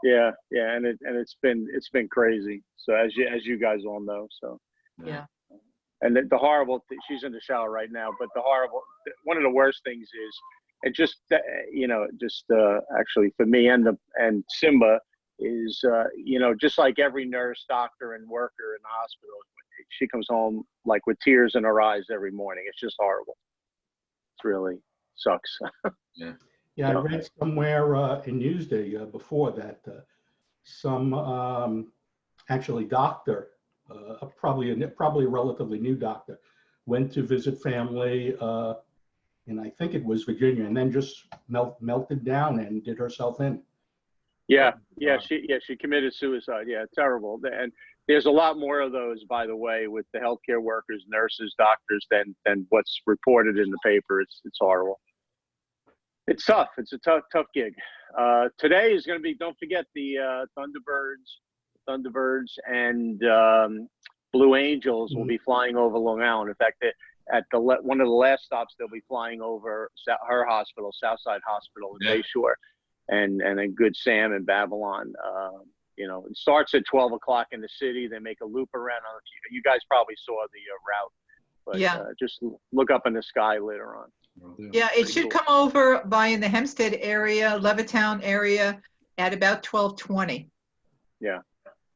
Yeah, yeah, and it's been crazy. So as you guys all know, so Yeah. and the horrible she's in the shower right now, but one of the worst things is it just actually for me and Simba is just like every nurse, doctor, and worker in the hospital, she comes home like with tears in her eyes every morning. It's just horrible. It really sucks. Yeah. Yeah, I read somewhere in Newsday before that some actually doctor, probably a relatively new doctor, went to visit family and I think it was Virginia, and then just melted down and did herself in. Yeah, she committed suicide. Yeah, terrible. And there's a lot more of those, by the way, with the healthcare workers, nurses, doctors than what's reported in the paper. It's horrible. It's tough. It's a tough gig. Today is going to be. Don't forget the Thunderbirds and Blue Angels will be flying over Long Island. In fact, at one of the last stops, they'll be flying over her hospital, Southside Hospital in Bayshore, and a Good Sam in Babylon. It starts at 12 o'clock in the city. They make a loop around. You guys probably saw the route, but just look up in the sky later on. Yeah, it should come over by in the Hempstead area, Levittown area at about 12:20. Yeah.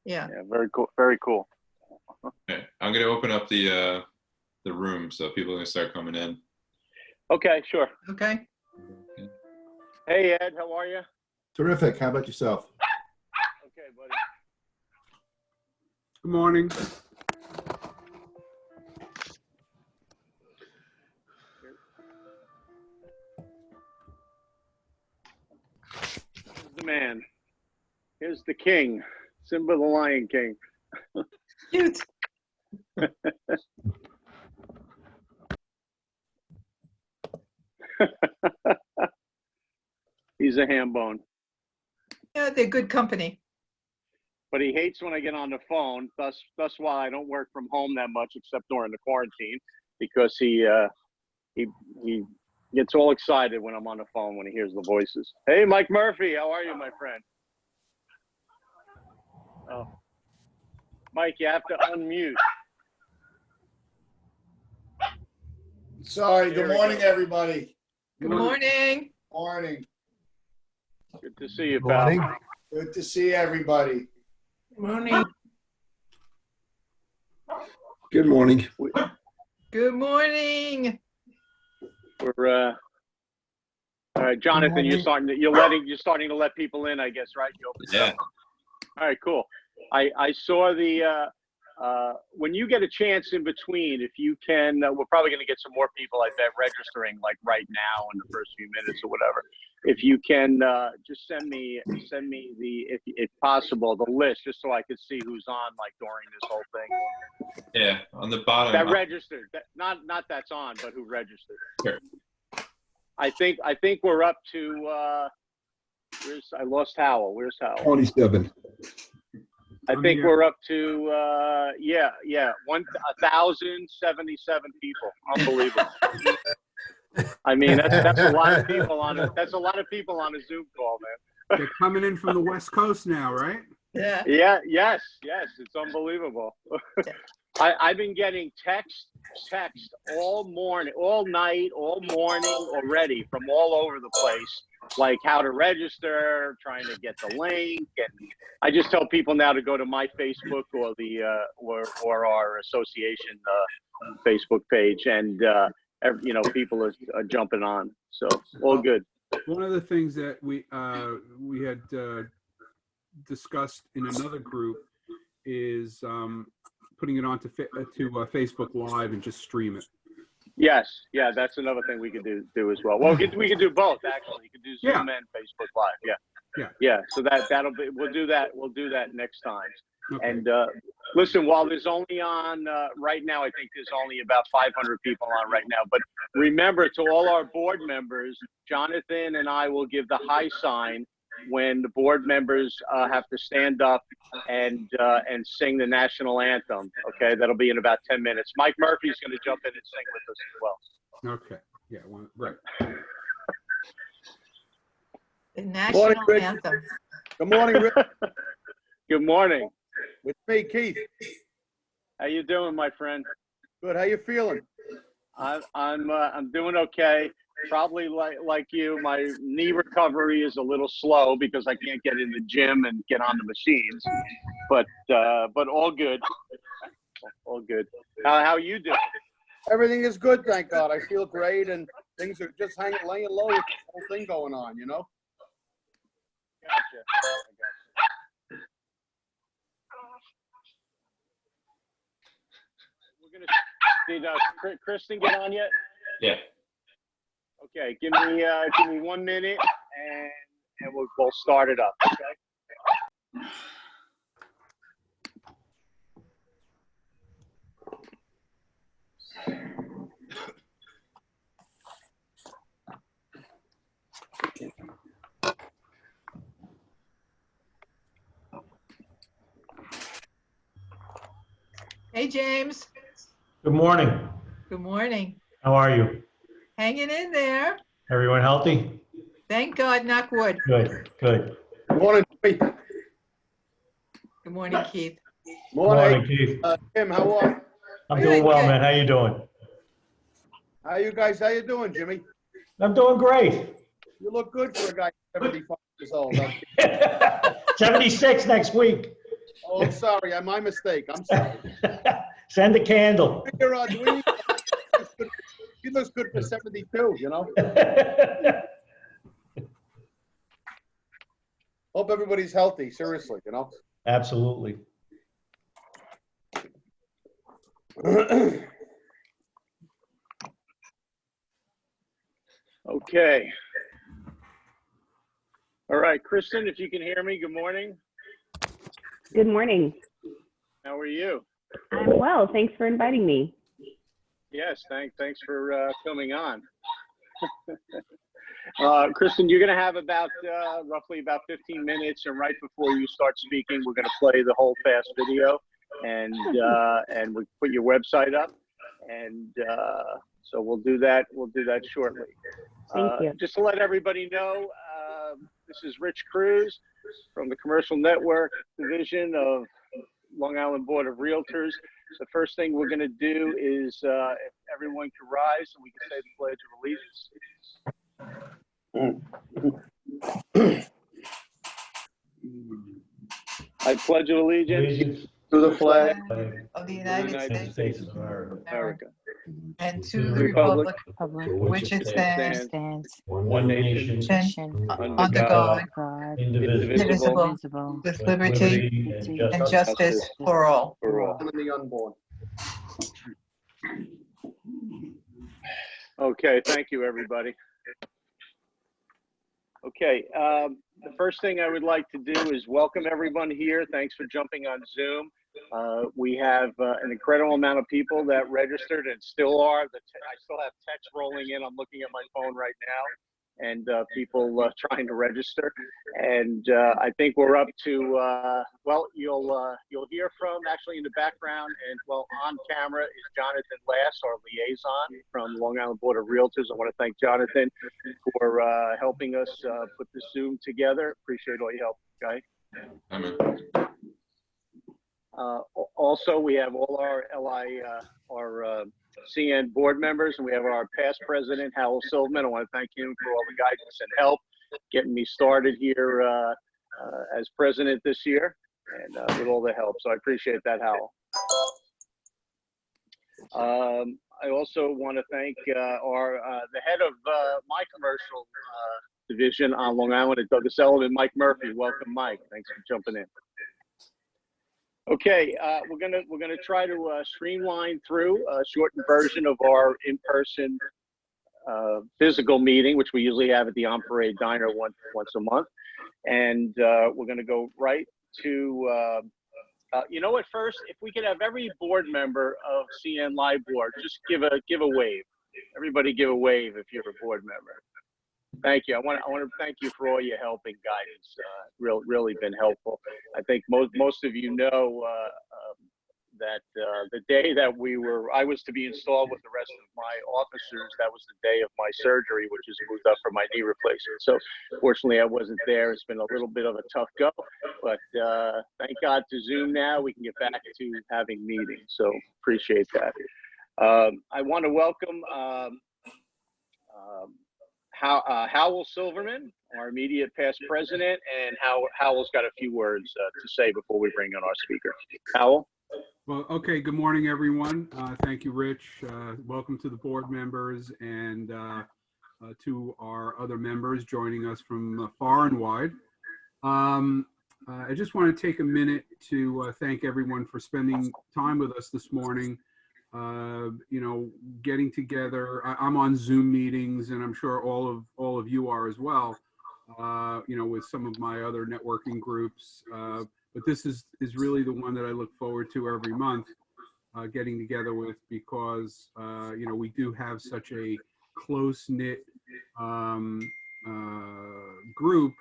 Yeah. Yeah. Very cool. Very cool. Okay. I'm going to open up the room so people are going to start coming in. Okay. Sure. Okay. Hey, Ed, how are you? Terrific. How about yourself? Okay, buddy. Good morning. Here's the man. Here's the king, Simba the Lion King. Cute. He's a ham bone. Yeah, they're good company. But he hates when I get on the phone. Thus why I don't work from home that much, except during the quarantine, because he gets all excited when I'm on the phone when he hears the voices. Hey, Mike Murphy, how are you, my friend? Oh, Mike, you have to unmute. Sorry. Good morning, everybody. Good morning. Morning. Good to see you, pal. Good to see everybody. Good morning. Good morning. Good morning. We're all right, Jonathan. You're starting to let people in, I guess, right? Yeah. All right, cool. I saw the when you get a chance in between, if you can, we're probably going to get some more people, I bet, registering like right now in the first few minutes or whatever. If you can just send me the, if possible, the list, just so I could see who's on like during this whole thing. Yeah, on the bottom. That registered, not that's on, but who registered. Sure. I think we're up to I lost Howell. Where's Howell? 27. I think we're up to 1,077 people. Unbelievable. I mean, that's a lot of people on it. That's a lot of people on a Zoom call, man. They're coming in from the West Coast now, right? Yeah. Yeah. Yes. It's unbelievable. I've been getting text all morning, all night, all morning already from all over the place, like how to register, trying to get the link, and I just tell people now to go to my Facebook or the or our association Facebook page, and people are jumping on, so all good. One of the things that we had discussed in another group is putting it onto Facebook Live and just stream it. Yes, yeah, that's another thing we could do as well. Well, we could do both actually. You could do Zoom and Facebook Live. Yeah. So that'll be. We'll do that next time. Okay. And listen, while there's only on right now, I think there's only about 500 people on right now. But remember, to all our board members, Jonathan and I will give the high sign when the board members have to stand up and sing the national anthem. Okay, that'll be in about 10 minutes. Mike Murphy's going to jump in and sing with us as well. Okay. Yeah. Right. The national anthem. Good morning, Rick. Good morning. With me, Keith. How you doing, my friend? Good. How you feeling? I'm doing okay. Probably like you, my knee recovery is a little slow because I can't get in the gym and get on the machines. But all good. All good. How you doing? Everything is good, thank God. I feel great, and things are just laying low with this whole thing going on, you know? Gotcha. We're gonna. Did Kristen get on yet? Yeah. Okay, give me 1 minute and we'll start it up. Okay. Hey, James. Good morning. Good morning. How are you? Hanging in there. Everyone healthy? Thank God, knock wood. Good, good. Good morning, Keith. Good morning, Keith. Morning. Keith. Tim, how are you? I'm Good, doing well, good. man. How you doing? How you doing, Jimmy? I'm doing great. You look good for a guy 75 years old. Huh? 76 next week. Oh, I'm sorry. My mistake. I'm sorry. Send a candle. Do we need, he looks good for 72, you know? Hope everybody's healthy, seriously, you know? Absolutely. Okay. All right, Kristen, if you can hear me, good morning. Good morning. How are you? I'm well. Thanks for inviting me. Yes, thanks for coming on. Kristen, you're going to have about roughly about 15 minutes, and right before you start speaking, we're going to play the whole fast video, and we'll put your website up, and so we'll do that. We'll do that shortly. Thank you. Just to let everybody know, this is Rich Cruz from the Commercial Network Division of Long Island Board of Realtors. The first thing we're going to do is, if everyone can rise and we can say the Pledge of Allegiance. I pledge allegiance To the flag Of the United States of America. of America, and to the republic Public for which it stands, stands One nation, under God, indivisible, indivisible, with liberty and justice for all. for all. and the unborn. Okay, thank you, everybody. Okay, the first thing I would like to do is welcome everyone here. Thanks for jumping on Zoom. We have an incredible amount of people that registered and still are. I still have texts rolling in. I'm looking at my phone right now, and people trying to register. And I think we're up to, well, you'll hear from, actually in the background, and well, on camera is Jonathan Lass, our liaison from Long Island Board of Realtors. I want to thank Jonathan for helping us put this Zoom together. Appreciate all your help, guy. Amen. Also, we have all our our CN board members, and we have our past president, Howell Silverman. I want to thank him for all the guidance and help getting me started here as president this year, and with all the help. So I appreciate that, Howell. I also want to thank the head of my commercial division on Long Island at Douglas Elliman, Mike Murphy. Welcome, Mike. Thanks for jumping in. Okay, we're gonna try to streamline through a shortened version of our in-person physical meeting, which we usually have at the On Parade Diner once a month, and we're gonna go right to you know what? First, if we could have every board member of CNLIBOR just give a wave. Everybody, give a wave if you're a board member. Thank you. I want to thank you for all your help and guidance. Really been helpful. I think most of you know the day that I was to be installed with the rest of my officers, that was the day of my surgery, which is moved up for my knee replacement. So fortunately, I wasn't there. It's been a little bit of a tough go, but thank God to Zoom now. We can get back to having meetings. So appreciate that. I want to welcome Howell Silverman, our immediate past president, and Howell's got a few words to say before we bring on our speaker. Howell? Well, okay, good morning, everyone. Thank you, Rich. Welcome to the board members and to our other members joining us from far and wide. I just want to take a minute to thank everyone for spending time with us this morning. You know, getting together. I'm on Zoom meetings, and I'm sure all of you are as well. You know, with some of my other networking groups. But this is really the one that I look forward to every month, getting together with, because you know, we do have such a close knit group.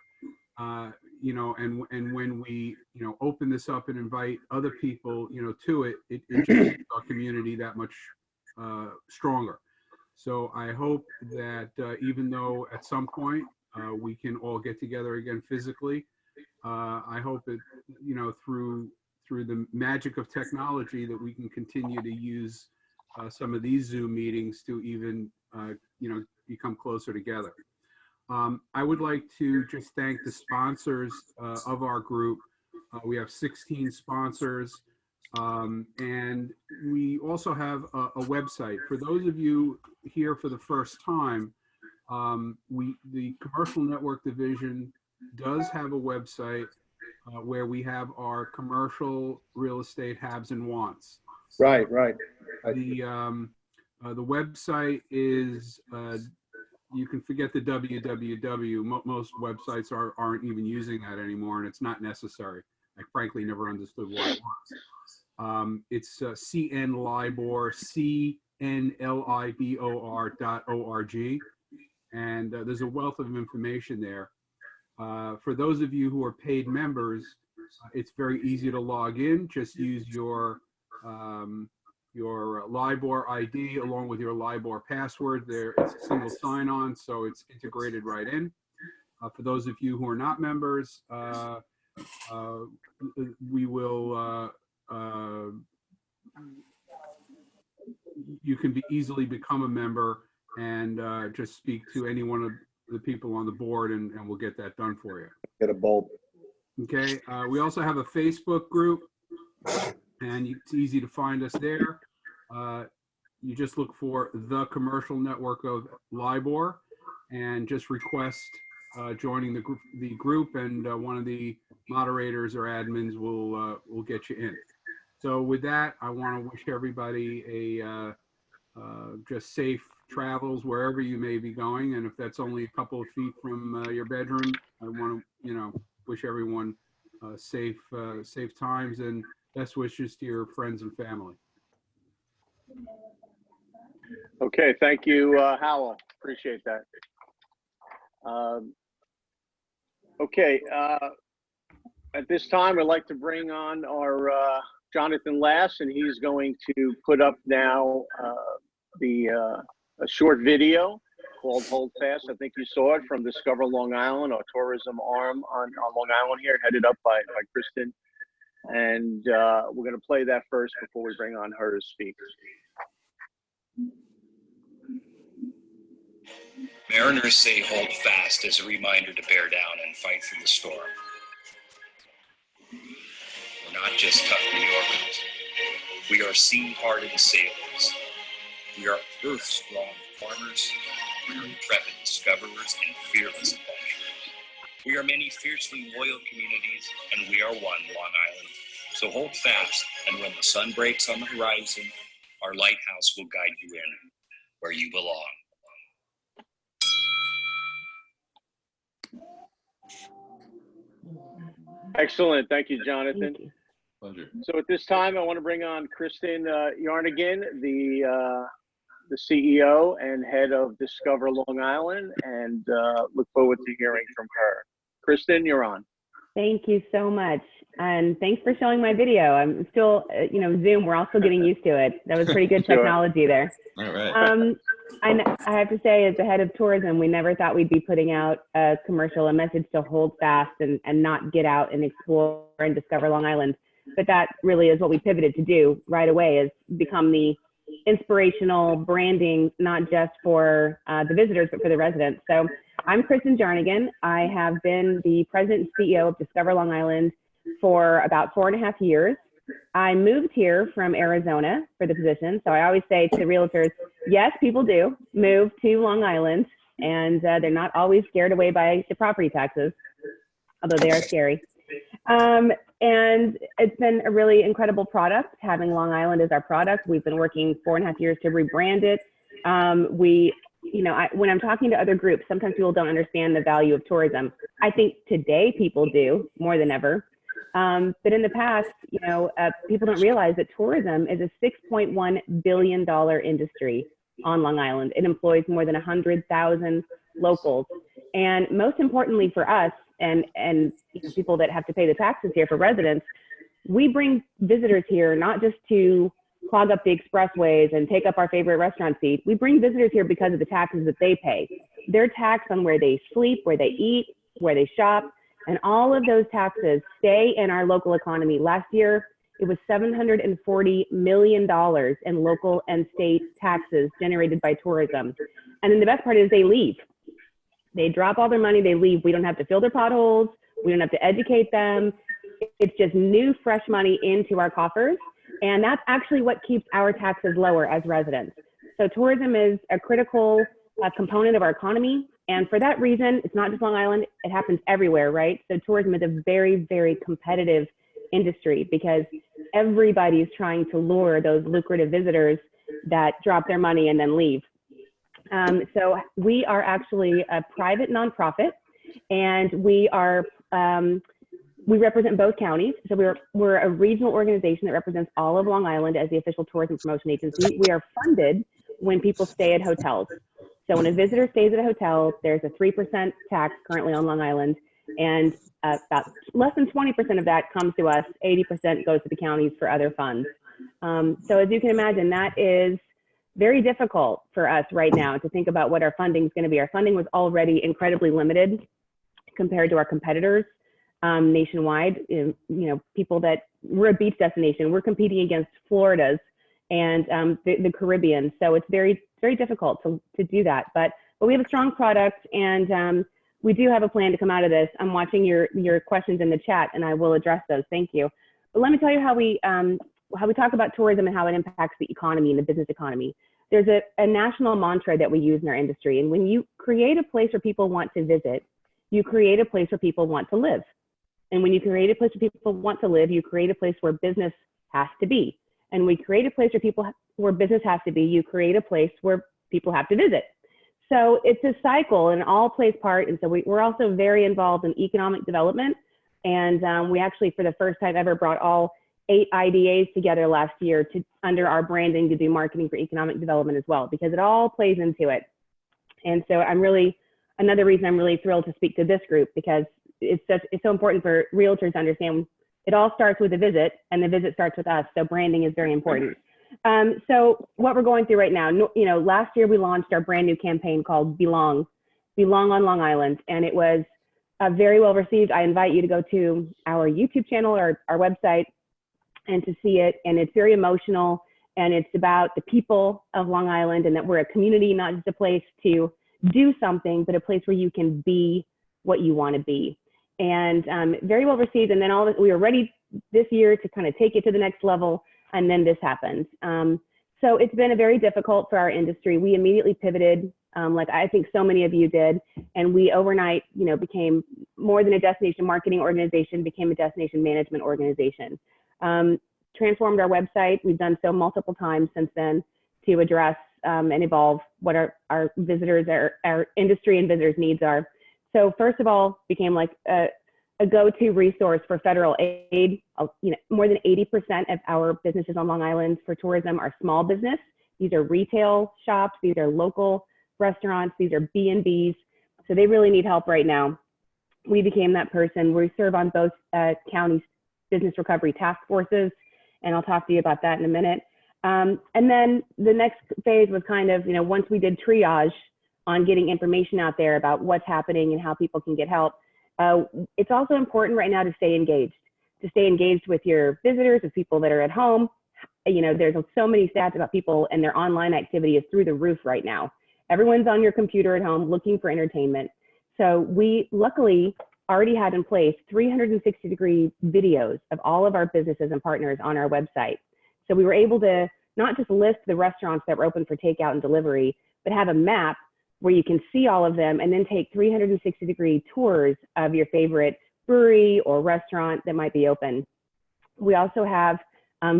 You know, and when we, you know, open this up and invite other people, you know, to it, it just makes our community that much stronger. So I hope that even though at some point we can all get together again physically, I hope that, you know, through the magic of technology, that we can continue to use some of these Zoom meetings to even, you know, become closer together. I would like to just thank the sponsors of our group. We have 16 sponsors, and we also have a website. For those of you here for the first time, the Commercial Network Division does have a website where we have our commercial real estate haves and wants. Right. The website is, you can forget the www. Most websites aren't even using that anymore, and it's not necessary. I frankly never understood why it was. It's CNLIBOR, CNLIBOR.org, and there's a wealth of information there. For those of you who are paid members, it's very easy to log in. Just use your LIBOR ID along with your LIBOR password. It's a single sign-on, so it's integrated right in. For those of you who are not members, we will, you can easily become a member and just speak to any one of the people on the board, and we'll get that done for you. Get a bulb. Okay. We also have a Facebook group, and it's easy to find us there. You just look for the Commercial Network of LIBOR and just request joining the group, and one of the moderators or admins will get you in. So with that, I want to wish everybody a just safe travels wherever you may be going, and if that's only a couple of feet from your bedroom, I want to, you know, wish everyone safe times and best wishes to your friends and family. Okay, thank you, Howell. Appreciate that. Okay, at this time, I'd like to bring on our Jonathan Lass, and he's going to put up now a short video called Hold Fast. I think you saw it, from Discover Long Island, our tourism arm on Long Island here, headed up by Kristen. And we're going to play that first before we bring on her to speak. Mariners say hold fast as a reminder to bear down and fight through the storm. We're not just tough New Yorkers. We are sea-hardened sailors. We are earth-strong farmers. We are intrepid discoverers and fearless adventurers. We are many fiercely loyal communities, and we are one Long Island. So hold fast, and when the sun breaks on the horizon, our lighthouse will guide you in where you belong. Excellent. Thank you, Jonathan. Thank you. Pleasure. So at this time, I want to bring on Kristen Yarnigan, the CEO and head of Discover Long Island, and look forward to hearing from her. Kristen, you're on. Thank you so much. And thanks for showing my video. I'm still, Zoom, we're also getting used to it. That was pretty good Sure. technology there. All right. I have to say, as the head of tourism, we never thought we'd be putting out a commercial, a message to hold fast and not get out and explore and discover Long Island. But that really is what we pivoted to do right away, is become the inspirational branding, not just for the visitors, but for the residents. So I'm Kristen Jarnigan. I have been the president and CEO of Discover Long Island for about 4.5 years. I moved here from Arizona for the position. So I always say to realtors, yes, people do move to Long Island, and they're not always scared away by the property taxes, although they are scary. And it's been a really incredible product, having Long Island as our product. We've been working 4.5 years to rebrand it. When I'm talking to other groups, sometimes people don't understand the value of tourism. I think today people do more than ever. But in the past, people don't realize that tourism is a $6.1 billion industry on Long Island. It employs more than 100,000 locals. And most importantly for us, and people that have to pay the taxes here for residents, we bring visitors here not just to clog up the expressways and take up our favorite restaurant seat. We bring visitors here because of the taxes that they pay. They're taxed on where they sleep, where they eat, where they shop, and all of those taxes stay in our local economy. Last year, it was $740 million in local and state taxes generated by tourism. And then the best part is they leave. They drop all their money, they leave. We don't have to fill their potholes. We don't have to educate them. It's just new, fresh money into our coffers. And that's actually what keeps our taxes lower as residents. So tourism is a critical component of our economy. And for that reason, it's not just Long Island, it happens everywhere, right? So tourism is a very, very competitive industry because everybody's trying to lure those lucrative visitors that drop their money and then leave. So we are actually a private nonprofit, and we represent both counties. So we're a regional organization that represents all of Long Island as the official tourism promotion agency. We are funded when people stay at hotels. So when a visitor stays at a hotel, there's a 3% tax currently on Long Island, and about less than 20% of that comes to us. 80% goes to the counties for other funds. So as you can imagine, that is very difficult for us right now to think about what our funding is going to be. Our funding was already incredibly limited compared to our competitors nationwide. People that we're a beach destination, we're competing against Florida's and the Caribbean. So it's very, very difficult to do that. But we have a strong product, and we do have a plan to come out of this. I'm watching your questions in the chat, and I will address those. Thank you. But let me tell you how we talk about tourism and how it impacts the economy and the business economy. There's a national mantra that we use in our industry. And when you create a place where people want to visit, you create a place where people want to live. And when you create a place where people want to live, you create a place where business has to be. And we create a place where business has to be, you create a place where people have to visit. So it's a cycle, and all plays part. And so we're also very involved in economic development. And we actually, for the first time ever, brought all 8 IDAs together last year under our branding to do marketing for economic development as well, because it all plays into it. And so another reason I'm really thrilled to speak to this group, because it's so important for realtors to understand it all starts with a visit, and the visit starts with us. So branding is very important. So what we're going through right now, last year we launched our brand new campaign called Belong on Long Island, and it was very well received. I invite you to go to our YouTube channel or our website and to see it. And it's very emotional, and it's about the people of Long Island, and that we're a community, not just a place to do something, but a place where you can be what you want to be. And very well received. And then we were ready this year to kind of take it to the next level, and then this happened. So it's been very difficult for our industry. We immediately pivoted, like I think so many of you did, and we overnight, became more than a destination marketing organization, became a destination management organization. Transformed our website. We've done so multiple times since then to address and evolve what our visitors, our industry and visitors' needs are. So first of all, became like a go-to resource for federal aid. More than 80% of our businesses on Long Island for tourism are small business. These are retail shops. These are local restaurants. These are B&Bs. So they really need help right now. we became that person. We serve on both county business recovery task forces, and I'll talk to you about that in a minute. And then the next phase was kind of, once we did triage on getting information out there about what's happening and how people can get help, it's also important right now to stay engaged with your visitors, with people that are at home. There's so many stats about people, and their online activity is through the roof right now. Everyone's on your computer at home looking for entertainment. So we luckily already had in place 360-degree videos of all of our businesses and partners on our website. So we were able to not just list the restaurants that were open for takeout and delivery, but have a map where you can see all of them and then take 360-degree tours of your favorite brewery or restaurant that might be open. We also have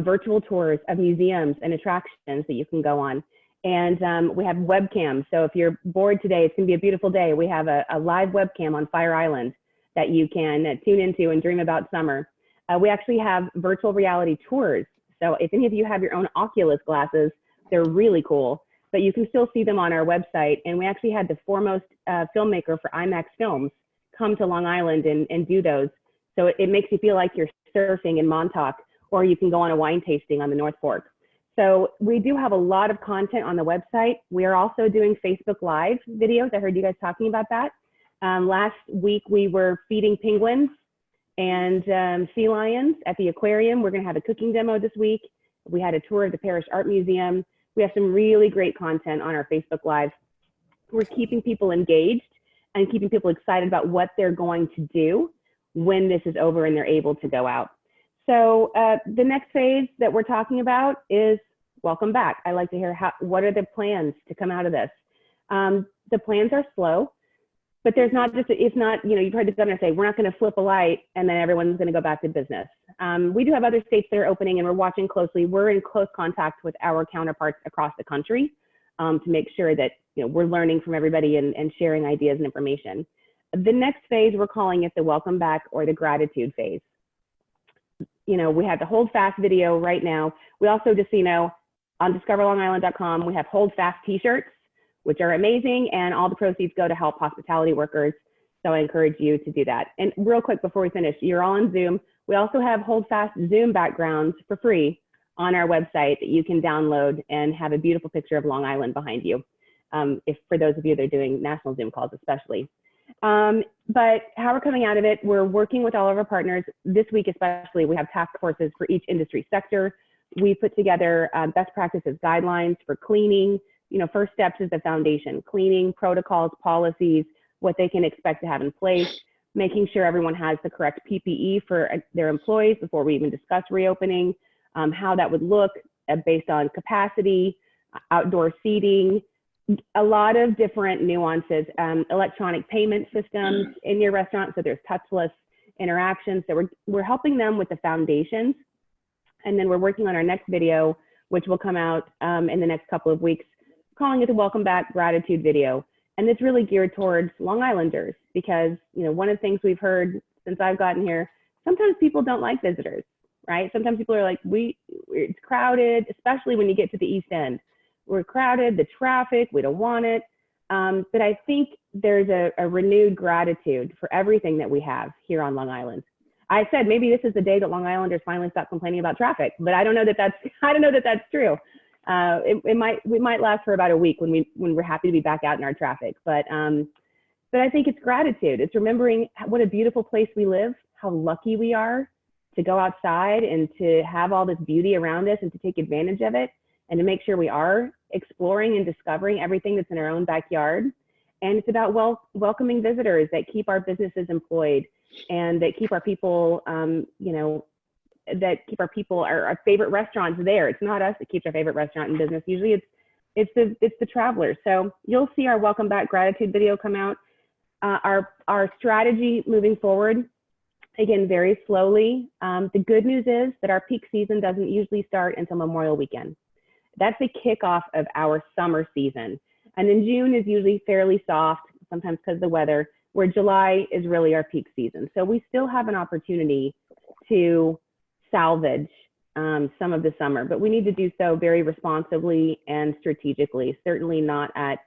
virtual tours of museums and attractions that you can go on. And we have webcams. So if you're bored today, it's gonna be a beautiful day. We have a live webcam on Fire Island that you can tune into and dream about summer. We actually have virtual reality tours. So if any of you have your own Oculus glasses, they're really cool, but you can still see them on our website. And we actually had the foremost filmmaker for IMAX Films come to Long Island and do those. So it makes you feel like you're surfing in Montauk, or you can go on a wine tasting on the North Fork. So we do have a lot of content on the website. We are also doing Facebook Live videos. I heard you guys talking about that. Last week, we were feeding penguins and sea lions at the aquarium. We're gonna have a cooking demo this week. We had a tour of the Parish Art Museum. We have some really great content on our Facebook Live. We're keeping people engaged and keeping people excited about what they're going to do when this is over and they're able to go out. So the next phase that we're talking about is welcome back. I like to hear what are the plans to come out of this. The plans are slow, but there's not just, it's not, you've heard the governor say, we're not gonna flip a light and then everyone's gonna go back to business. We do have other states that are opening and we're watching closely. We're in close contact with our counterparts across the country to make sure that we're learning from everybody and sharing ideas and information. The next phase, we're calling it the welcome back or the gratitude phase. We have the Hold Fast video right now. We also, just so you know, on discoverlongisland.com, we have Hold Fast t-shirts, which are amazing, and all the proceeds go to help hospitality workers. So I encourage you to do that. And real quick before we finish, you're all on Zoom. We also have Hold Fast Zoom backgrounds for free on our website that you can download and have a beautiful picture of Long Island behind you. If for those of you that are doing national Zoom calls especially. But how we're coming out of it, we're working with all of our partners. This week especially, we have task forces for each industry sector. We put together best practices guidelines for cleaning. First steps is the foundation, cleaning, protocols, policies, what they can expect to have in place, making sure everyone has the correct PPE for their employees before we even discuss reopening, how that would look based on capacity, outdoor seating, a lot of different nuances, electronic payment systems in your restaurant, so there's touchless interactions. So we're helping them with the foundations. And then we're working on our next video, which will come out in the next couple of weeks, calling it the Welcome Back Gratitude video. And it's really geared towards Long Islanders because, one of the things we've heard since I've gotten here, sometimes people don't like visitors, right? Sometimes people are like, it's crowded, especially when you get to the East End. We're crowded, the traffic, we don't want it. But I think there's a renewed gratitude for everything that we have here on Long Island. I said maybe this is the day that Long Islanders finally stop complaining about traffic, but I don't know that that's true. We might last for about a week when we're happy to be back out in our traffic. But I think it's gratitude. It's remembering what a beautiful place we live, how lucky we are to go outside and to have all this beauty around us and to take advantage of it, and to make sure we are exploring and discovering everything that's in our own backyard. And it's about welcoming visitors that keep our businesses employed and that keep our people, our favorite restaurants there. It's not us that keeps our favorite restaurant in business. Usually it's the travelers. So you'll see our Welcome Back Gratitude video come out. Our strategy moving forward, again, very slowly. The good news is that our peak season doesn't usually start until Memorial Weekend. That's the kickoff of our summer season. And then June is usually fairly soft, sometimes because of the weather, where July is really our peak season. So we still have an opportunity to salvage some of the summer, but we need to do so very responsibly and strategically, certainly not at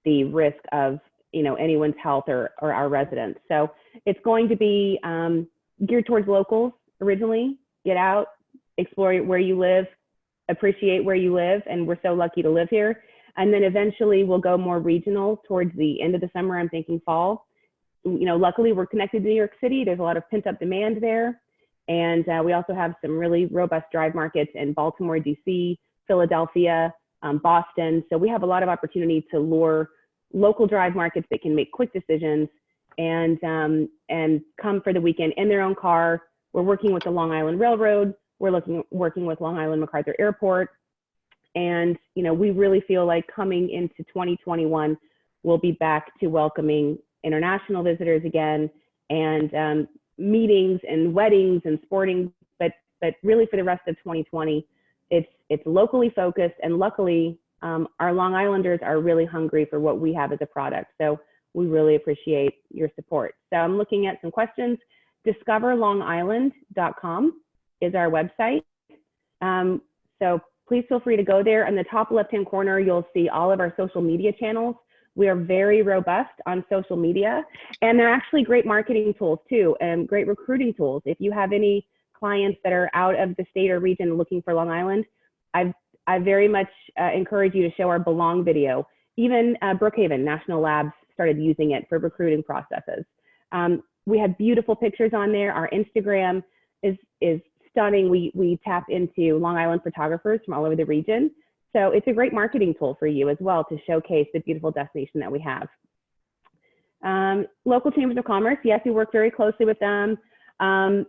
the risk of anyone's health or our residents. So it's going to be geared towards locals originally. Get out, explore where you live, appreciate where you live, and we're so lucky to live here. And then eventually we'll go more regional towards the end of the summer. I'm thinking fall. Luckily we're connected to New York City. There's a lot of pent up demand there. And we also have some really robust drive markets in Baltimore, DC, Philadelphia, Boston. So we have a lot of opportunity to lure local drive markets that can make quick decisions and come for the weekend in their own car. We're working with the Long Island Railroad. We're working with Long Island MacArthur Airport. And, we really feel like coming into 2021, we'll be back to welcoming international visitors again, and meetings and weddings and sporting, but really for the rest of 2020, it's locally focused. And luckily, our Long Islanders are really hungry for what we have as a product. So we really appreciate your support. So I'm looking at some questions. discoverlongisland.com is our website. So please feel free to go there. In the top left-hand corner, you'll see all of our social media channels. We are very robust on social media, and they're actually great marketing tools too, and great recruiting tools. If you have any clients that are out of the state or region looking for Long Island, I very much encourage you to show our Belong video. Even Brookhaven National Labs started using it for recruiting processes. We have beautiful pictures on there. Our Instagram is stunning. We tap into Long Island photographers from all over the region. So it's a great marketing tool for you as well to showcase the beautiful destination that we have. Local chambers of commerce, yes, we work very closely with them. I'm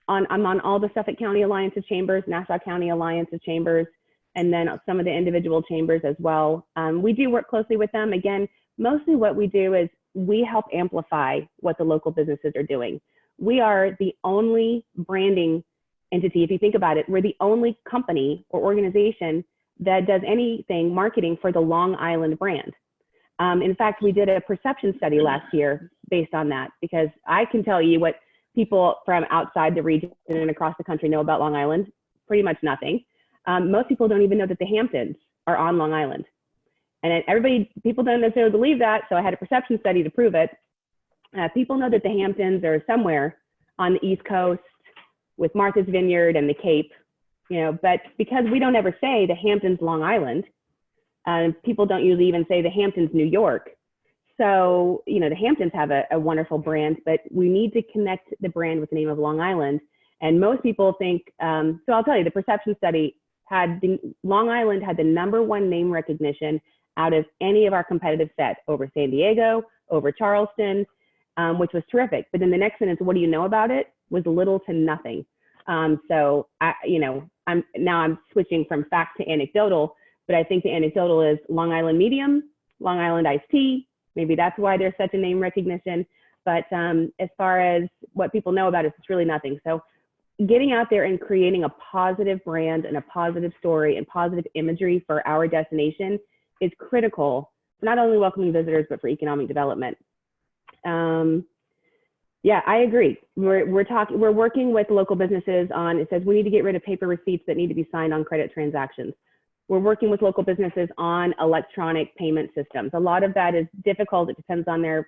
on all the Suffolk County Alliance of Chambers, Nassau County Alliance of Chambers, and then some of the individual chambers as well. We do work closely with them. Again, mostly what we do is we help amplify what the local businesses are doing. We are the only branding entity, if you think about it, we're the only company or organization that does anything marketing for the Long Island brand. In fact, we did a perception study last year based on that, because I can tell you what people from outside the region and across the country know about Long Island, pretty much nothing. Most people don't even know that the Hamptons are on Long Island. And people don't necessarily believe that, so I had a perception study to prove it. People know that the Hamptons are somewhere on the East Coast with Martha's Vineyard and the Cape, but because we don't ever say the Hamptons Long Island, people don't usually even say the Hamptons New York. So, the Hamptons have a wonderful brand, but we need to connect the brand with the name of Long Island. And most people think, so I'll tell you, the perception study Long Island had the #1 name recognition out of any of our competitive set, over San Diego, over Charleston, which was terrific. But then the next sentence, what do you know about it, was little to nothing. So I'm switching from fact to anecdotal, but I think the anecdotal is Long Island medium, Long Island iced tea. Maybe that's why there's such a name recognition. But as far as what people know about it, it's really nothing. So getting out there and creating a positive brand and a positive story and positive imagery for our destination is critical for not only welcoming visitors, but for economic development. Yeah, I agree. We're working with local businesses on, it says we need to get rid of paper receipts that need to be signed on credit transactions. We're working with local businesses on electronic payment systems. A lot of that is difficult. It depends on their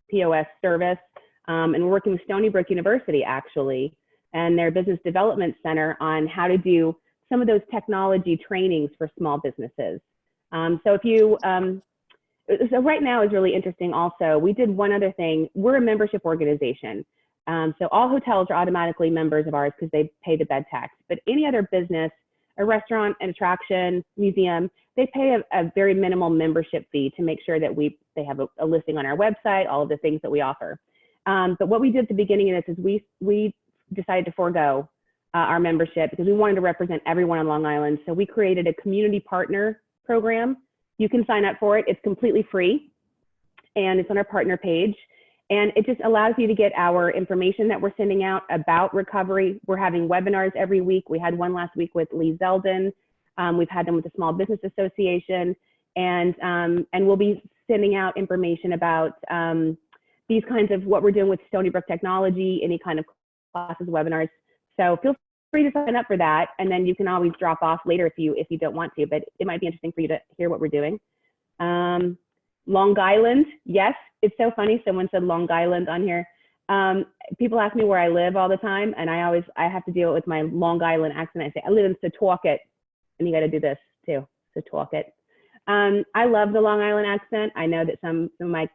POS service. And we're working with Stony Brook University, actually, and their business development center on how to do some of those technology trainings for small businesses. So right now is really interesting also. We did one other thing. We're a membership organization. So all hotels are automatically members of ours because they pay the bed tax. But any other business, a restaurant, an attraction, museum, they pay a very minimal membership fee to make sure that they have a listing on our website, all of the things that we offer. But what we did at the beginning of this is we decided to forego our membership because we wanted to represent everyone on Long Island. So we created a community partner program. You can sign up for it. It's completely free, and it's on our partner page. And it just allows you to get our information that we're sending out about recovery. We're having webinars every week. We had one last week with Lee Zeldin. We've had them with the Small Business Association, and we'll be sending out information about these kinds of what we're doing with Stony Brook Technology, any kind of classes, webinars. So feel free to sign up for that, and then you can always drop off later if you don't want to, but it might be interesting for you to hear what we're doing. Long Island, yes. It's so funny. Someone said Long Island on here. People ask me where I live all the time, and I have to deal with my Long Island accent. I say, I live in Setauket, and you got to do this too, Setauket. I love the Long Island accent. I know that some of my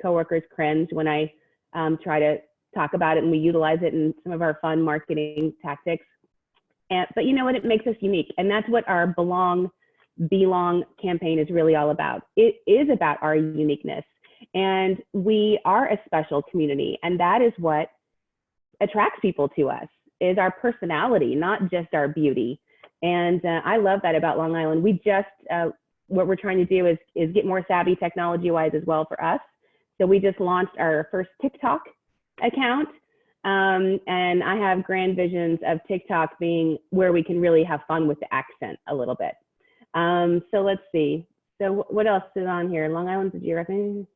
coworkers cringe when I try to talk about it, and we utilize it in some of our fun marketing tactics. But you know what? It makes us unique, and that's what our Belong campaign is really all about. It is about our uniqueness, and we are a special community, and that is what attracts people to us, is our personality, not just our beauty. And I love that about Long Island. We just, what we're trying to do is get more savvy technology-wise as well for us. So we just launched our first TikTok account, and I have grand visions of TikTok being where we can really have fun with the accent a little bit. So let's see. So what else is on here? Long Island, did you recognize?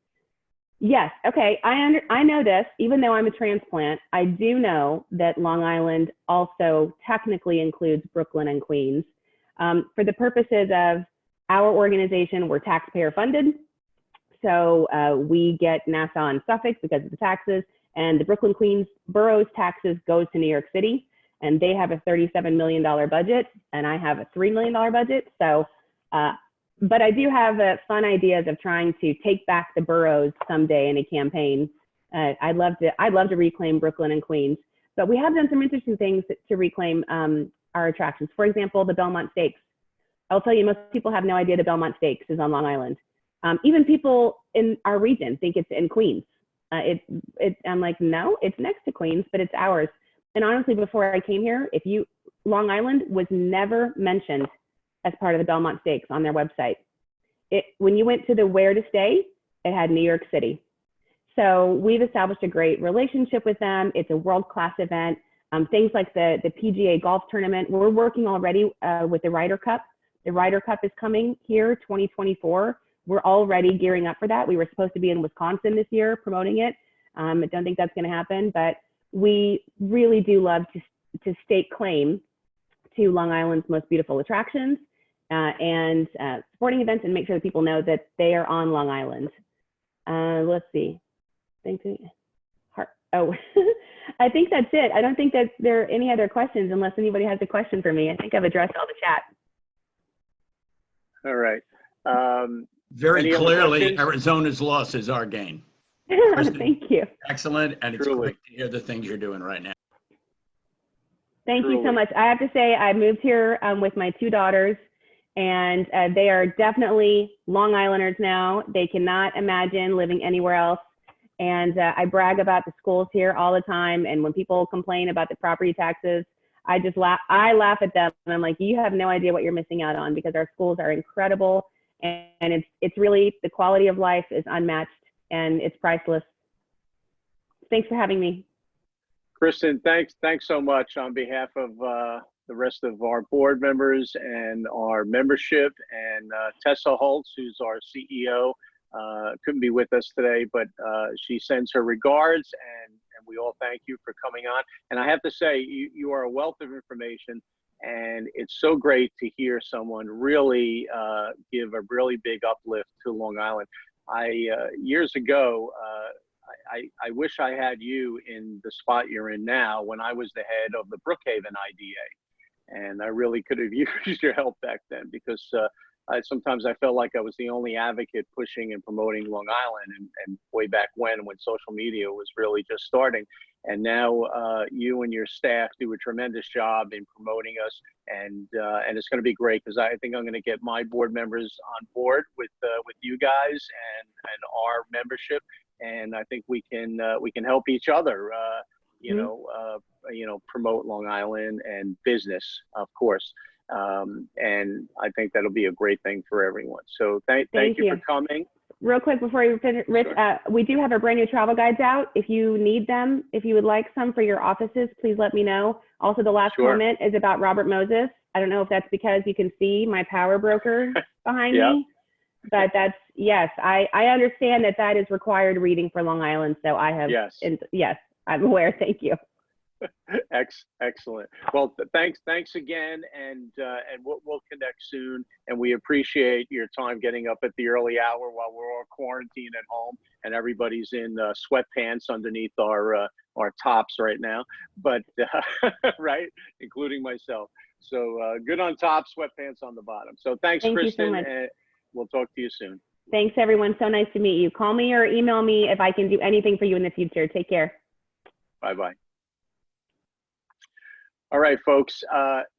Yes. Okay. I know this, even though I'm a transplant, I do know that Long Island also technically includes Brooklyn and Queens. For the purposes of our organization, we're taxpayer funded. So we get Nassau and Suffolk because of the taxes, and the Brooklyn Queens boroughs taxes goes to New York City, and they have a $37 million budget, and I have a $3 million budget. So, but I do have fun ideas of trying to take back the boroughs someday in a campaign. I'd love to reclaim Brooklyn and Queens, but we have done some interesting things to reclaim our attractions. For example, the Belmont Stakes. I'll tell you, most people have no idea the Belmont Stakes is on Long Island. Even people in our region think it's in Queens. I'm like, no, it's next to Queens, but it's ours. And honestly, before I came here, Long Island was never mentioned as part of the Belmont Stakes on their website. When you went to the where to stay, it had New York City. So we've established a great relationship with them. It's a world-class event. Things like the PGA golf tournament. We're working already with the Ryder Cup. The Ryder Cup is coming here, 2024. We're already gearing up for that. We were supposed to be in Wisconsin this year promoting it. I don't think that's gonna happen, but we really do love to stake claim to Long Island's most beautiful attractions and sporting events, and make sure that people know that they are on Long Island. Let's see. Oh, I think that's it. I don't think that there are any other questions unless anybody has a question for me. I think I've addressed all the chat. All right. Very Any other clearly, questions? Arizona's loss is our gain. Thank you. Excellent, and it's Truly. great to hear the things you're doing right now. Thank you so Truly. much. I have to say, I moved here with my two daughters, and they are definitely Long Islanders now. They cannot imagine living anywhere else. And I brag about the schools here all the time. And when people complain about the property taxes, I just laugh. I laugh at them, and I'm like, you have no idea what you're missing out on, because our schools are incredible, and it's really, the quality of life is unmatched, and it's priceless. Thanks for having me. Kristen, thanks so much on behalf of the rest of our board members and our membership, and Tessa Holtz, who's our CEO, couldn't be with us today, but she sends her regards, and we all thank you for coming on. And I have to say, you are a wealth of information, and it's so great to hear someone really give a really big uplift to Long Island. Years ago, I wish I had you in the spot you're in now when I was the head of the Brookhaven IDA. And I really could have used your help back then, because sometimes I felt like I was the only advocate pushing and promoting Long Island, and way back when social media was really just starting. And now you and your staff do a tremendous job in promoting us, and it's going to be great, because I think I'm going to get my board members on board with you guys and our membership, and I think we can help each other, promote Long Island and business, of course. And I think that'll be a great thing for everyone. So thank you for coming. Real quick before you finish, Rich, Sure. We do have our brand new travel guides out. If you need them, if you would like some for your offices, please let me know. Also, the last Sure. comment is about Robert Moses. I don't know if that's because you can see my power broker behind Yep. me, but that's, yes, I understand that is required reading for Long Island. So I have, Yes. and yes, I'm aware. Thank you. Excellent. Well, thanks again, and we'll connect soon. And we appreciate your time getting up at the early hour while we're all quarantined at home and everybody's in sweatpants underneath our tops right now. But right, including myself. So good on top, sweatpants on the bottom. So thanks, Thank you so Kristen, much. and we'll talk to you soon. Thanks, everyone. So nice to meet you. Call me or email me if I can do anything for you in the future. Take care. Bye-bye. All right, folks.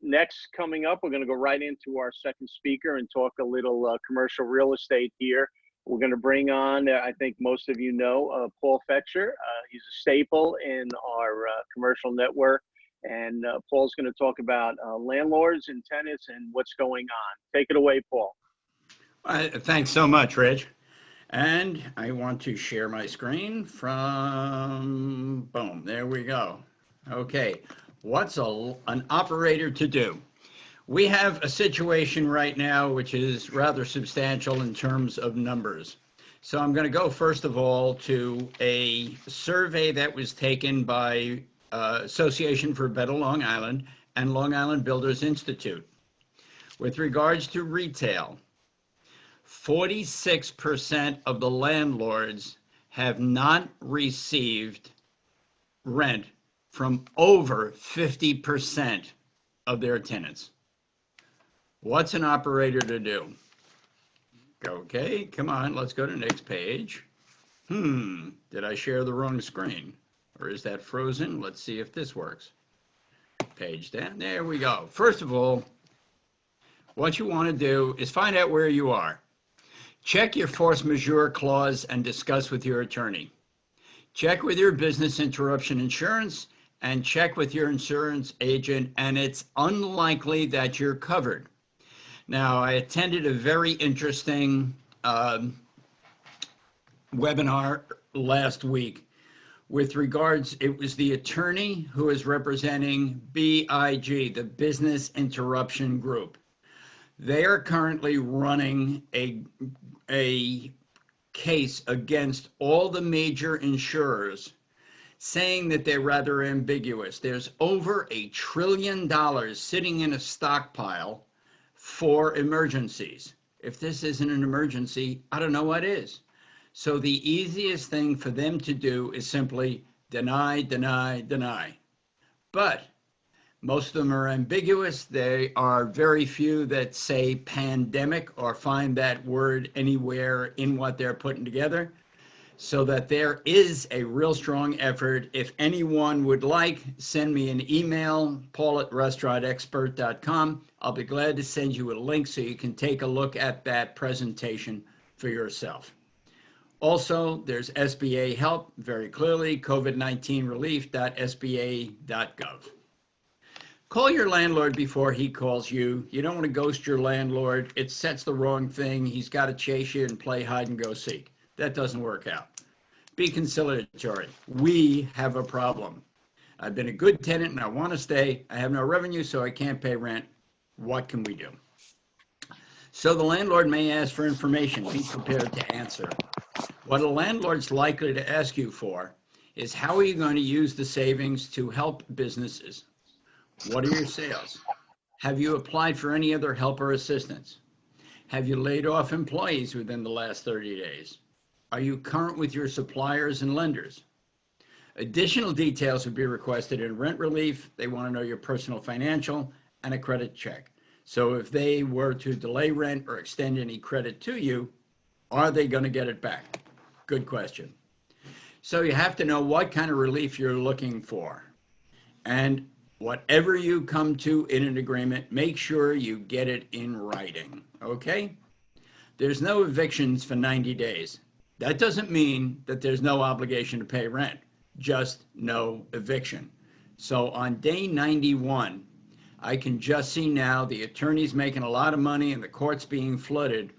Next, coming up, we're going to go right into our second speaker and talk a little commercial real estate here. We're going to bring on, I think most of you know, Paul Fetcher. He's a staple in our commercial network. And Paul's going to talk about landlords and tenants and what's going on. Take it away, Paul. Thanks so much, Rich. And I want to share my screen from, boom, there we go. Okay, what's an operator to do? We have a situation right now which is rather substantial in terms of numbers. So I'm going to go first of all to a survey that was taken by Association for Better Long Island and Long Island Builders Institute. With regards to retail, 46% of the landlords have not received rent from over 50% of their tenants. What's an operator to do? Okay, come on, let's go to the next page. Did I share the wrong screen? Or is that frozen? Let's see if this works. Page down, there we go. First of all, what you want to do is find out where you are. Check your force majeure clause and discuss with your attorney. Check with your business interruption insurance and check with your insurance agent, and it's unlikely that you're covered. Now, I attended a very interesting webinar last week with regards, it was the attorney who is representing BIG, the Business Interruption Group. They are currently running a case against all the major insurers, saying that they're rather ambiguous. There's over $1 trillion sitting in a stockpile for emergencies. If this isn't an emergency, I don't know what is. So the easiest thing for them to do is simply deny, deny, deny. But most of them are ambiguous. There are very few that say pandemic or find that word anywhere in what they're putting together. So that there is a real strong effort. If anyone would like, send me an email, paul@restaurantexpert.com. I'll be glad to send you a link so you can take a look at that presentation for yourself. Also, there's SBA help, very clearly, covid19relief.sba.gov. Call your landlord before he calls you. You don't want to ghost your landlord. It sets the wrong thing. He's got to chase you and play hide and go seek. That doesn't work out. Be conciliatory. We have a problem. I've been a good tenant and I want to stay. I have no revenue, so I can't pay rent. What can we do? So the landlord may ask for information. Be prepared to answer. What a landlord's likely to ask you for is, how are you going to use the savings to help businesses? What are your sales? Have you applied for any other help or assistance? Have you laid off employees within the last 30 days? Are you current with your suppliers and lenders? Additional details would be requested in rent relief. They want to know your personal financial and a credit check. So if they were to delay rent or extend any credit to you, are they going to get it back? Good question. So you have to know what kind of relief you're looking for. And whatever you come to in an agreement, make sure you get it in writing, okay? There's no evictions for 90 days. That doesn't mean that there's no obligation to pay rent, just no eviction. So on day 91, I can just see now the attorney's making a lot of money and the court's being flooded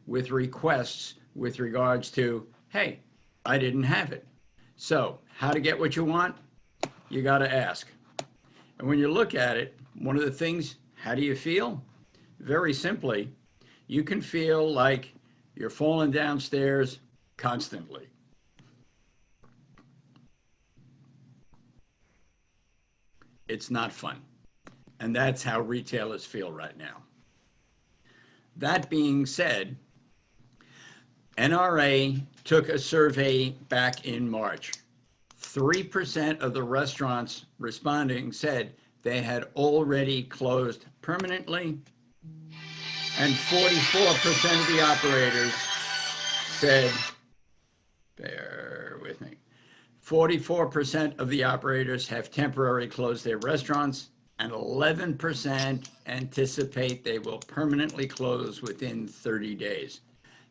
with requests with regards to, hey, I didn't have it. So how to get what you want? You got to ask. And when you look at it, one of the things, how do you feel? Very simply, you can feel like you're falling downstairs constantly. It's not fun. And that's how retailers feel right now. That being said, NRA took a survey back in March. 3% of the restaurants responding said they had already closed permanently, and 44% of the operators said, bear with me, 44% of the operators have temporarily closed their restaurants, and 11% anticipate they will permanently close within 30 days.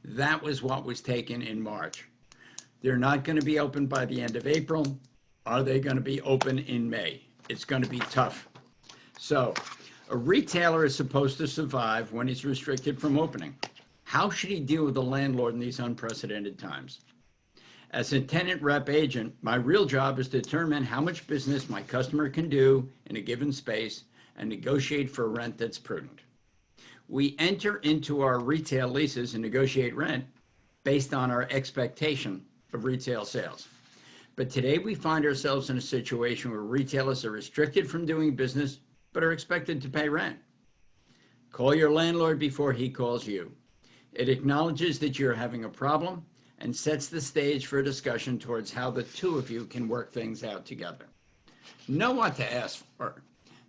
That was what was taken in March. They're not going to be open by the end of April. Are they going to be open in May? It's going to be tough. So a retailer is supposed to survive when he's restricted from opening. How should he deal with the landlord in these unprecedented times? As a tenant rep agent, my real job is to determine how much business my customer can do in a given space and negotiate for rent that's prudent. We enter into our retail leases and negotiate rent based on our expectation of retail sales. But today we find ourselves in a situation where retailers are restricted from doing business, but are expected to pay rent. Call your landlord before he calls you. It acknowledges that you're having a problem and sets the stage for a discussion towards how the two of you can work things out together. Know what to ask for.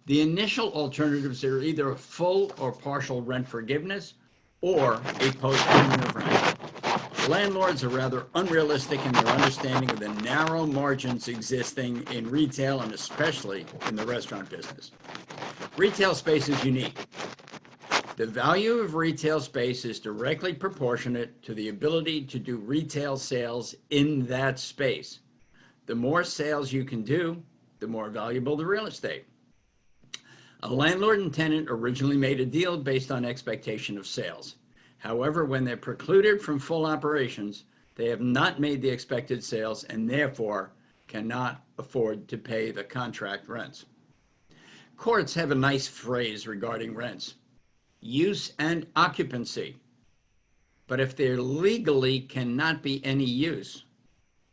The initial alternatives are either a full or partial rent forgiveness or a postponement of rent. Landlords are rather unrealistic in their understanding of the narrow margins existing in retail and especially in the restaurant business. Retail space is unique. The value of retail space is directly proportionate to the ability to do retail sales in that space. The more sales you can do, the more valuable the real estate. A landlord and tenant originally made a deal based on expectation of sales. However, when they're precluded from full operations, they have not made the expected sales and therefore cannot afford to pay the contract rents. Courts have a nice phrase regarding rents: use and occupancy. But if there legally cannot be any use,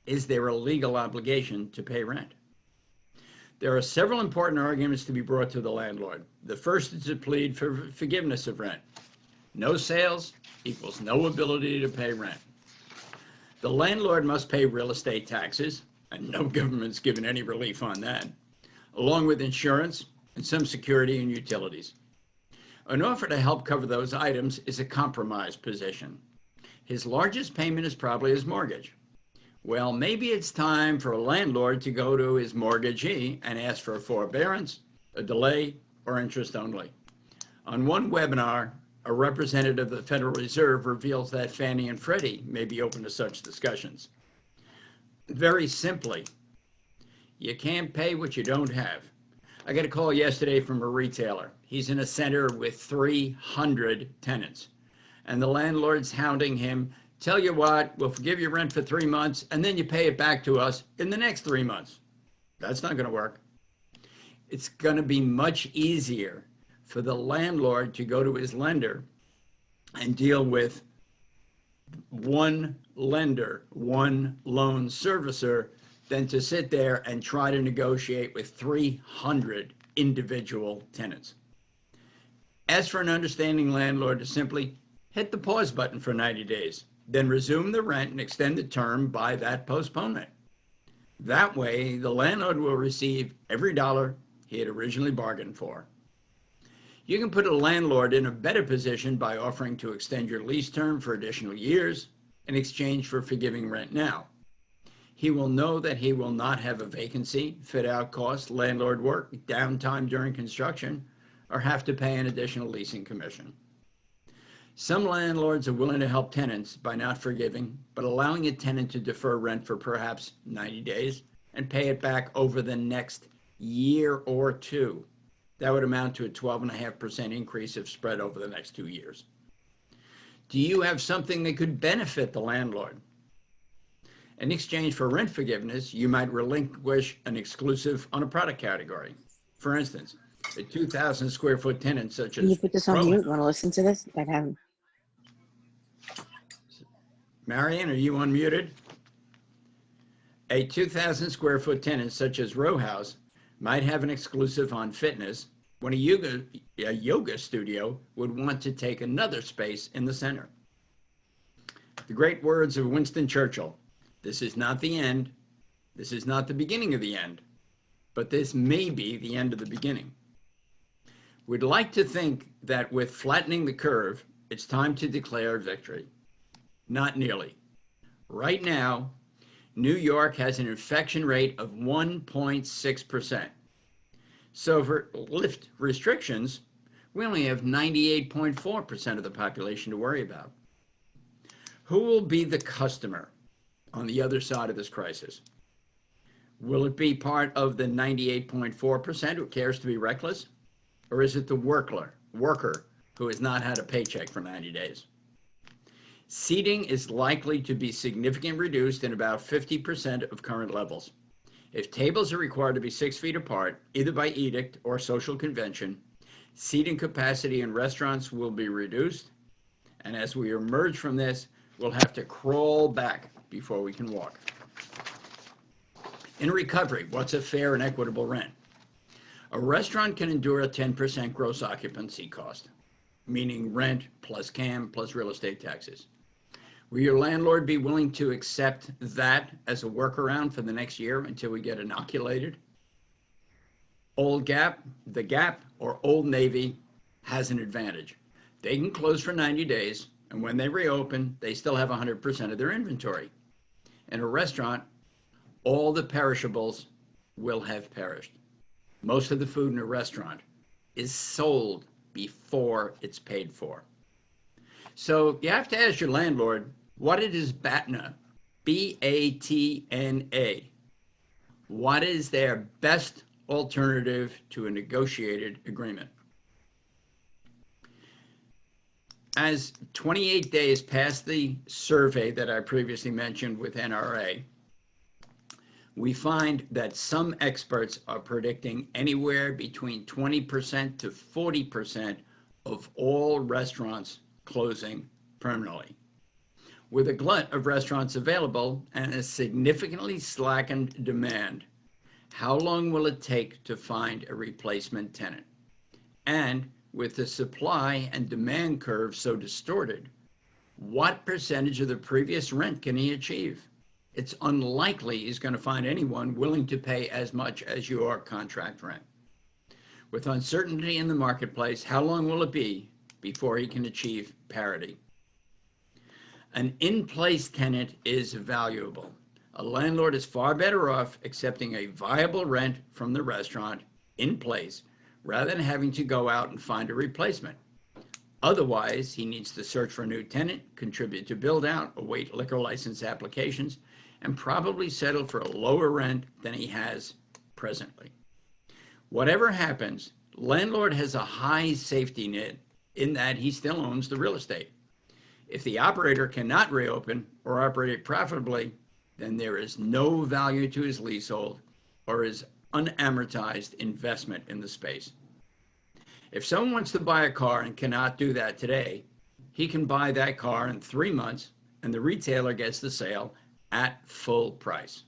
is there a legal obligation to pay rent? There are several important arguments to be brought to the landlord. The first is to plead for forgiveness of rent. No sales equals no ability to pay rent. The landlord must pay real estate taxes, and no government's given any relief on that, along with insurance and some security and utilities. An offer to help cover those items is a compromise position. His largest payment is probably his mortgage. Well, maybe it's time for a landlord to go to his mortgagee and ask for a forbearance, a delay, or interest only. On one webinar, a representative of the Federal Reserve reveals that Fannie and Freddie may be open to such discussions. Very simply, you can't pay what you don't have. I got a call yesterday from a retailer. He's in a center with 300 tenants. And the landlord's hounding him, tell you what, we'll forgive your rent for 3 months, and then you pay it back to us in the next 3 months. That's not going to work. It's going to be much easier for the landlord to go to his lender and deal with one lender, one loan servicer, than to sit there and try to negotiate with 300 individual tenants. As for an understanding landlord to simply hit the pause button for 90 days, then resume the rent and extend the term by that postponement. That way, the landlord will receive every dollar he had originally bargained for. You can put a landlord in a better position by offering to extend your lease term for additional years in exchange for forgiving rent now. He will know that he will not have a vacancy, fit-out costs, landlord work, downtime during construction, or have to pay an additional leasing commission. Some landlords are willing to help tenants by not forgiving, but allowing a tenant to defer rent for perhaps 90 days and pay it back over the next year or two. That would amount to a 12.5% increase if spread over the next 2 years. Do you have something that could benefit the landlord? In exchange for rent forgiveness, you might relinquish an exclusive on a product category. For instance, a 2,000 square foot tenant such as... Can you put this on mute? You want to listen to this? I haven't. Marion, are you unmuted? A 2,000 square foot tenant such as Row House might have an exclusive on fitness when a yoga studio would want to take another space in the center. The great words of Winston Churchill, this is not the end, this is not the beginning of the end, but this may be the end of the beginning. We'd like to think that with flattening the curve, it's time to declare victory. Not nearly. Right now, New York has an infection rate of 1.6%. So for lift restrictions, we only have 98.4% of the population to worry about. Who will be the customer on the other side of this crisis? Will it be part of the 98.4% who cares to be reckless? Or is it the worker who has not had a paycheck for 90 days? Seating is likely to be significantly reduced in about 50% of current levels. If tables are required to be 6 feet apart, either by edict or social convention, seating capacity in restaurants will be reduced. And as we emerge from this, we'll have to crawl back before we can walk. In recovery, what's a fair and equitable rent? A restaurant can endure a 10% gross occupancy cost, meaning rent plus CAM plus real estate taxes. Will your landlord be willing to accept that as a workaround for the next year until we get inoculated? Old Gap, the Gap, or Old Navy has an advantage. They can close for 90 days, and when they reopen, they still have 100% of their inventory. In a restaurant, all the perishables will have perished. Most of the food in a restaurant is sold before it's paid for. So you have to ask your landlord, what is BATNA? B-A-T-N-A. What is their best alternative to a negotiated agreement? As 28 days past the survey that I previously mentioned with NRA, we find that some experts are predicting anywhere between 20% to 40% of all restaurants closing permanently. With a glut of restaurants available and a significantly slackened demand, how long will it take to find a replacement tenant? And with the supply and demand curve so distorted, what percentage of the previous rent can he achieve? It's unlikely he's going to find anyone willing to pay as much as your contract rent. With uncertainty in the marketplace, how long will it be before he can achieve parity? An in-place tenant is valuable. A landlord is far better off accepting a viable rent from the restaurant in place rather than having to go out and find a replacement. Otherwise, he needs to search for a new tenant, contribute to build out, await liquor license applications, and probably settle for a lower rent than he has presently. Whatever happens, landlord has a high safety net in that he still owns the real estate. If the operator cannot reopen or operate profitably, then there is no value to his leasehold or his unamortized investment in the space. If someone wants to buy a car and cannot do that today, he can buy that car in 3 months and the retailer gets the sale at full price.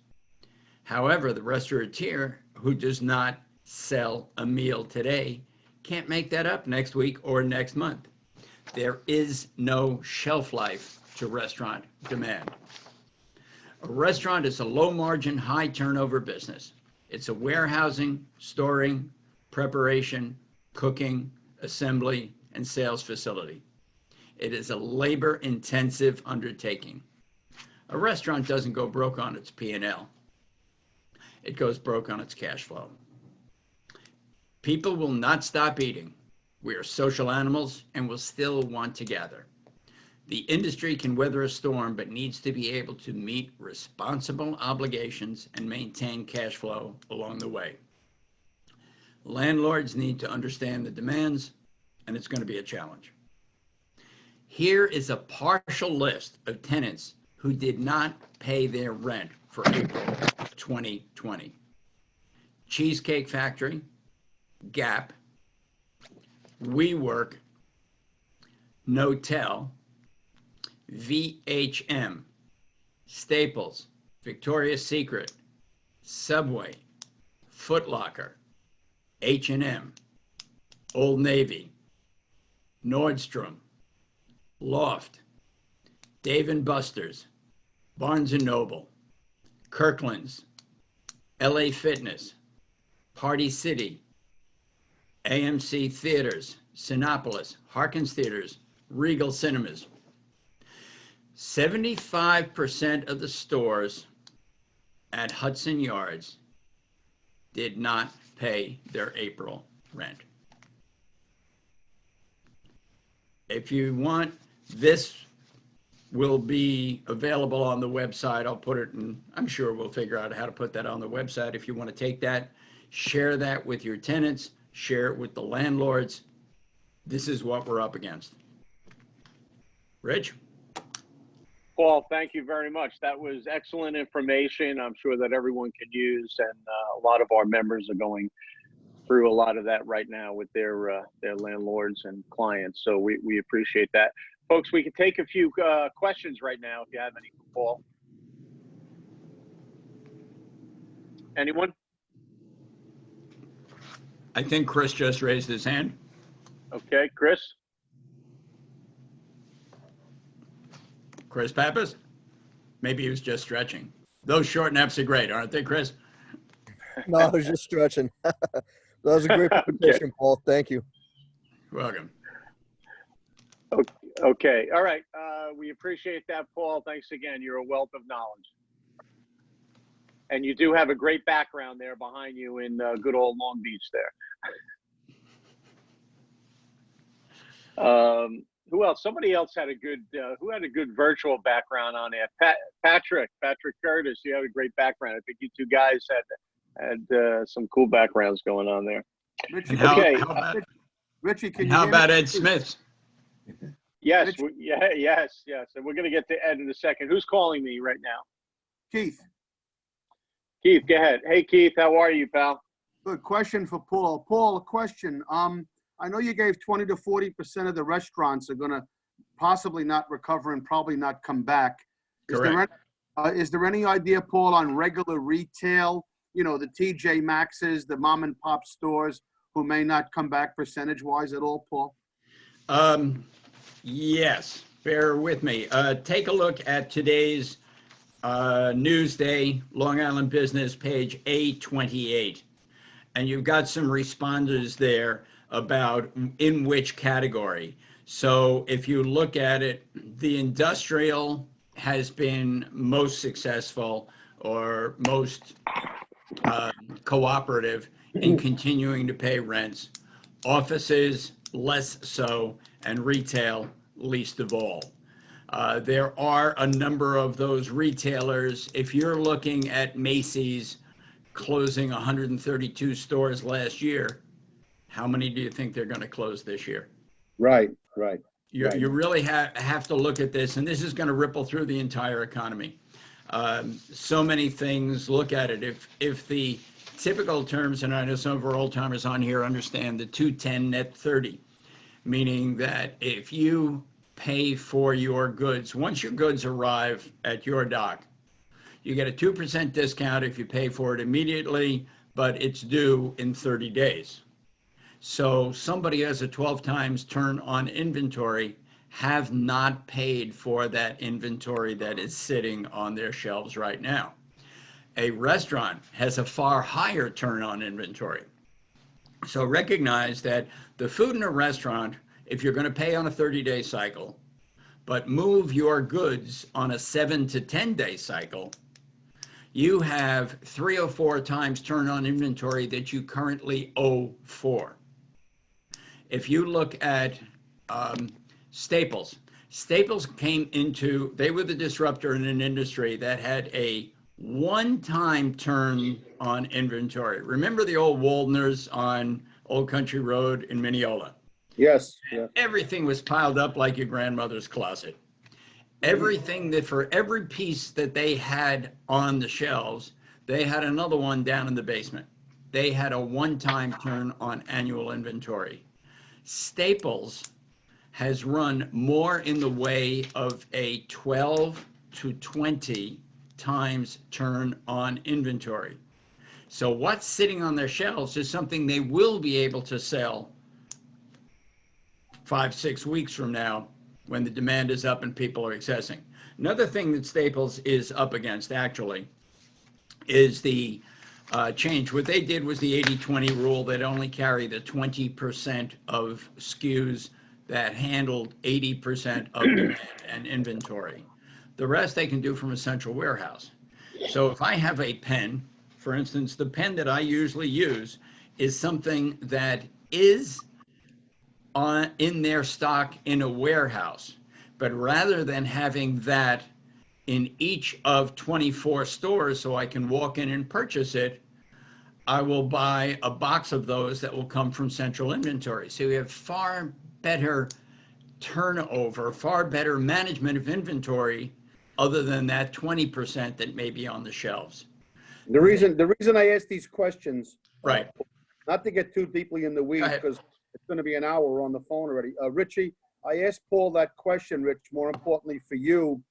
However, the restaurateur who does not sell a meal today can't make that up next week or next month. There is no shelf life to restaurant demand. A restaurant is a low margin, high turnover business. It's a warehousing, storing, preparation, cooking, assembly, and sales facility. It is a labor intensive undertaking. A restaurant doesn't go broke on its P&L. It goes broke on its cash flow. People will not stop eating. We are social animals and will still want to gather. The industry can weather a storm, but needs to be able to meet responsible obligations and maintain cash flow along the way. Landlords need to understand the demands, and it's going to be a challenge. Here is a partial list of tenants who did not pay their rent for April 2020. Cheesecake Factory, Gap, WeWork, Notel, VHM, Staples, Victoria's Secret, Subway, Foot Locker, H&M, Old Navy, Nordstrom, Loft, Dave & Buster's, Barnes & Noble, Kirkland's, LA Fitness, Party City, AMC Theaters, Cinepolis, Harkins Theaters, Regal Cinemas. 75% of the stores at Hudson Yards did not pay their April rent. If you want, this will be available on the website. I'll put it in, I'm sure we'll figure out how to put that on the website. If you want to take that, share that with your tenants, share it with the landlords. This is what we're up against. Rich? Paul, thank you very much. That was excellent information. I'm sure that everyone can use, and a lot of our members are going through a lot of that right now with their landlords and clients. So we appreciate that. Folks, we can take a few questions right now if you have any, Paul. Anyone? I think Chris just raised his hand. Okay, Chris? Chris Pappas? Maybe he was just stretching. Those short naps are great, aren't they, Chris? No, I was just stretching. That was a great presentation, Okay. Paul. Thank you. Welcome. Okay, all right. We appreciate that, Paul. Thanks again. You're a wealth of knowledge. And you do have a great background there behind you in good old Long Beach there. Who else? Somebody else had a good, who had a good virtual background on there? Patrick Curtis, you had a great background. I think you two guys had some cool backgrounds going on there. Richie, And how, Okay. how about, Richie, can and you how hear me? about Ed Smith? Yes, yes. And we're going to get to Ed in a second. Who's calling me right now? Keith, Keith, go ahead. Hey, Keith, how are you, pal? good question for Paul. Paul, a question. I know you gave 20 to 40% of the restaurants are going to possibly not recover and probably not come back. Correct. Is there any idea, Paul, on regular retail, you know, the TJ Maxx's, the mom and pop stores who may not come back percentage-wise at all, Paul? Yes, bear with me. Take a look at today's Newsday, Long Island Business, page A28. And you've got some responders there about in which category. So if you look at it, the industrial has been most successful or most cooperative in continuing to pay rents. Offices, less so, and retail, least of all. There are a number of those retailers. If you're looking at Macy's closing 132 stores last year, how many do you think they're going to close this year? Right. You really have to look at this, and this is going to ripple through the entire economy. So many things, look at it. If the typical terms, and I know some of our old timers on here understand the 210 net 30, meaning that if you pay for your goods, once your goods arrive at your dock, you get a 2% discount if you pay for it immediately, but it's due in 30 days. So somebody has a 12 times turn on inventory have not paid for that inventory that is sitting on their shelves right now. A restaurant has a far higher turn on inventory. So recognize that the food in a restaurant, if you're going to pay on a 30-day cycle, but move your goods on a 7 to 10-day cycle, you have 3 or 4 times turn on inventory that you currently owe for. If you look at Staples came into, they were the disruptor in an industry that had a one-time turn on inventory. Remember the old Waldners on Old Country Road in Mineola? Yes. Yeah. Everything was piled up like your grandmother's closet. Everything that for every piece that they had on the shelves, they had another one down in the basement. They had a one-time turn on annual inventory. Staples has run more in the way of a 12 to 20 times turn on inventory. So what's sitting on their shelves is something they will be able to sell 5-6 weeks from now when the demand is up and people are accessing. Another thing that Staples is up against actually is the change. What they did was the 80-20 rule that only carry the 20% of SKUs that handled 80% of demand and inventory. The rest they can do from a central warehouse. So if I have a pen, for instance, the pen that I usually use is something that is in their stock in a warehouse. But rather than having that in each of 24 stores so I can walk in and purchase it, I will buy a box of those that will come from central inventory. So we have far better turnover, far better management of inventory other than that 20% that may be on the shelves. The reason I ask these questions, right? Not to get too deeply in the weeds, because it's going to be an hour on the phone already. Richie, I asked Paul that question, Rich, more importantly for you,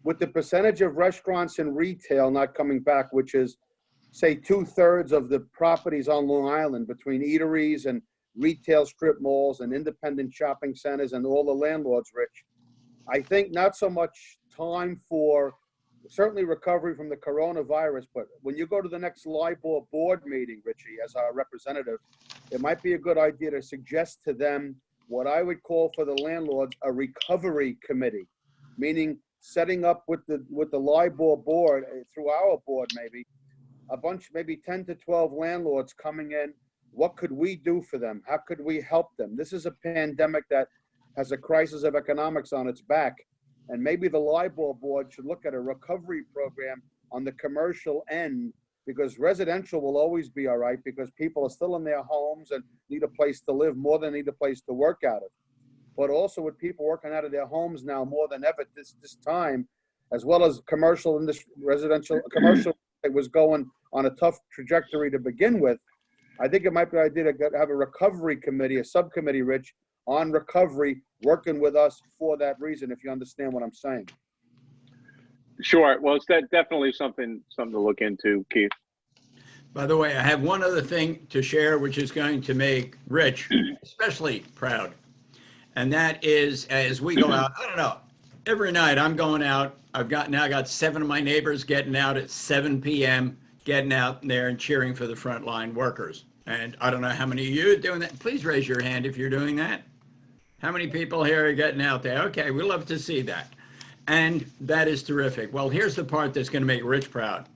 with the percentage of restaurants and retail not coming back, which is, say, 2/3 of the properties on Long Island between eateries and retail strip malls and independent shopping centers and all the landlords, Rich. I think not so much time for certainly recovery from the coronavirus, but when you go to the next LIBOR board meeting, Richie, as our representative, it might be a good idea to suggest to them what I would call for the landlords a recovery committee, meaning setting up with the LIBOR board, through our board maybe, a bunch, maybe 10 to 12 landlords coming in. What could we do for them? How could we help them? This is a pandemic that has a crisis of economics on its back. And maybe the LIBOR board should look at a recovery program on the commercial end, because residential will always be all right because people are still in their homes and need a place to live more than need a place to work out of. But also with people working out of their homes now more than ever this time, as well as commercial industry, residential, commercial, it was going on a tough trajectory to begin with. I think it might be an idea to have a recovery committee, a subcommittee, Rich, on recovery, working with us for that reason, if you understand what I'm saying. Sure. Well, it's definitely something to look into, Keith. By the way, I have one other thing to share, which is going to make Rich especially proud. And that is, as we go out, I don't know, every night I'm going out. I've got 7 of my neighbors getting out at 7 p.m., getting out there and cheering for the frontline workers. And I don't know how many of you are doing that. Please raise your hand if you're doing that. How many people here are getting out there? Okay, we love to see that. And that is terrific. Well, here's the part that's going to make Rich proud.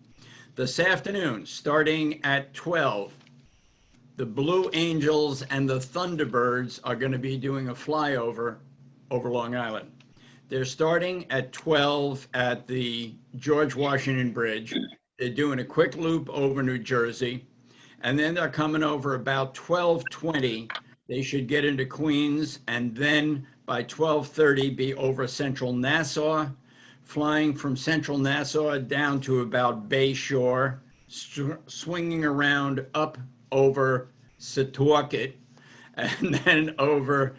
This afternoon, starting at 12, the Blue Angels and the Thunderbirds are going to be doing a flyover over Long Island. They're starting at 12 at the George Washington Bridge. They're doing a quick loop over New Jersey. And then they're coming over about 12:20. They should get into Queens, and then by 12:30 be over Central Nassau, flying from Central Nassau down to about Bay Shore, swinging around up over Setauket, and then over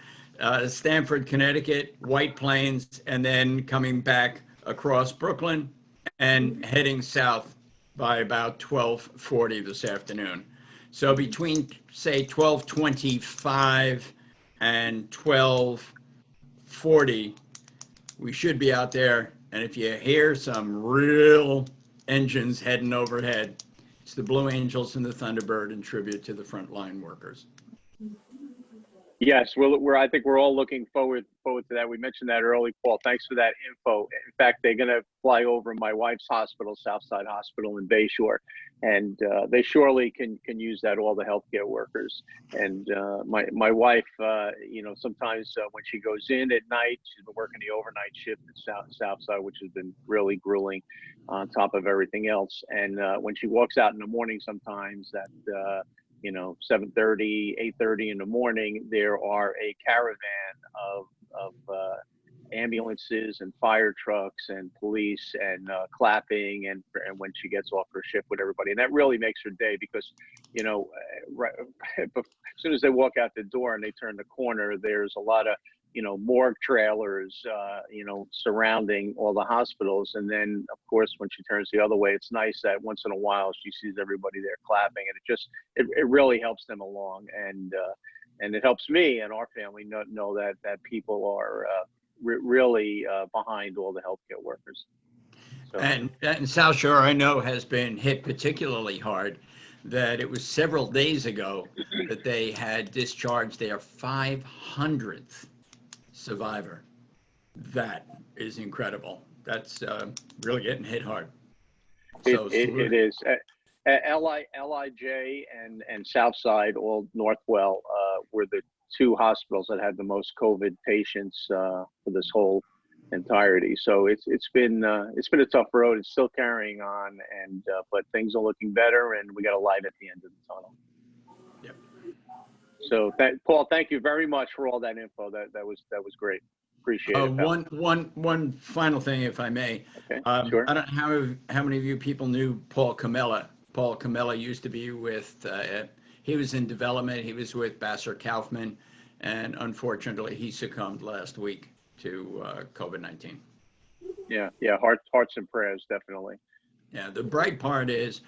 Stamford, Connecticut, White Plains, and then coming back across Brooklyn and heading south by about 12:40 this afternoon. So between, say, 12:25 and 12:40, we should be out there. And if you hear some real engines heading overhead, it's the Blue Angels and the Thunderbird in tribute to the frontline workers. Yes, I think we're all looking forward to that. We mentioned that early, Paul. Thanks for that info. In fact, they're going to fly over my wife's hospital, Southside Hospital in Bayshore, and they surely can use that, all the healthcare workers. And my wife, sometimes when she goes in at night, she's been working the overnight shift at Southside, which has been really grueling on top of everything else. And when she walks out in the morning, sometimes at 7:30, 8:30 in the morning, there are a caravan of ambulances and fire trucks and police and clapping and when she gets off her shift with everybody. And that really makes her day because, right, as soon as they walk out the door and they turn the corner, there's a lot of morgue trailers, surrounding all the hospitals. And then, of course, when she turns the other way, it's nice that once in a while she sees everybody there clapping, and it really helps them along. And it helps me and our family know that people are really behind all the healthcare workers. So. And South Shore, I know, has been hit particularly hard. That it was several days ago that they had discharged their 500th survivor. That is incredible. That's really getting hit hard. So it is. LIJ and Southside, all Northwell, were the two hospitals that had the most COVID patients for this whole entirety. So it's been a tough road. It's still carrying on, and but things are looking better, and we got a light at the end of the tunnel. Yep. So Paul, thank you very much for all that info. That was great. Appreciate it. One final thing, if I may. Okay, sure. I don't know how many of you people knew Paul Camella. Paul Camella used to be with, he was in development. He was with Basser Kaufman, and unfortunately he succumbed last week to COVID-19. Yeah, hearts and prayers, definitely. Yeah, the bright part is,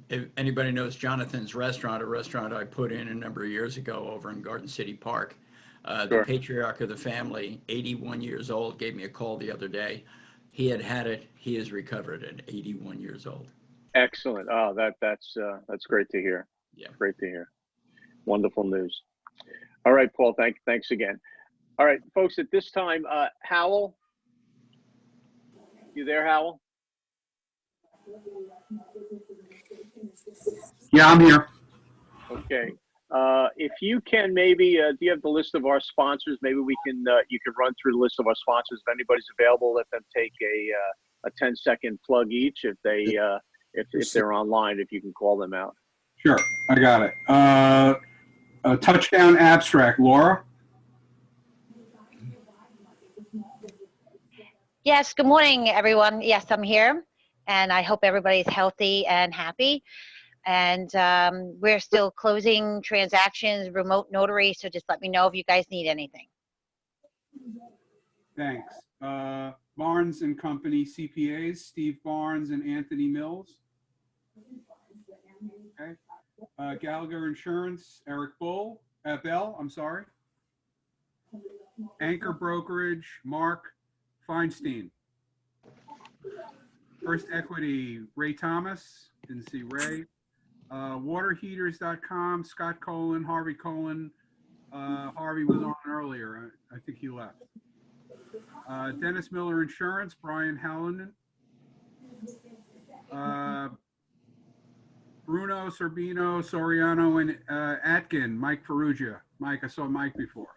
if anybody knows Jonathan's restaurant, a restaurant I put in a number of years ago over in Garden City Park, Sure. the patriarch of the family, 81 years old, gave me a call the other day. He had it. He has recovered at 81 years old. Excellent. Oh, that's great to hear. Yeah. Great to hear. Wonderful news. All right, Paul, thanks again. All right, folks, at this time, Howell, you there, Howell? Yeah, I'm here. Okay. If you can maybe, do you have the list of our sponsors? Maybe we can, you can run through the list of our sponsors. If anybody's available, let them take a 10-second plug each. If they're online, if you can call them out. Sure, I got it. A touchdown abstract, Laura. Yes, good morning, everyone. Yes, I'm here, and I hope everybody's healthy and happy. And we're still closing transactions, remote notary, so just let me know if you guys need anything. Thanks. Barnes and Company CPAs, Steve Barnes and Anthony Mills. Okay. Gallagher Insurance, Eric Bell, I'm sorry. Anchor Brokerage, Mark Feinstein. First Equity, Ray Thomas, didn't see Ray. Waterheaters.com, Scott Colin, Harvey Colin. Harvey was on earlier. I think he left. Dennis Miller Insurance, Brian Hallinan. Bruno, Sorbino, Soriano, and Atkin, Mike Ferrugia. Mike, I saw Mike before.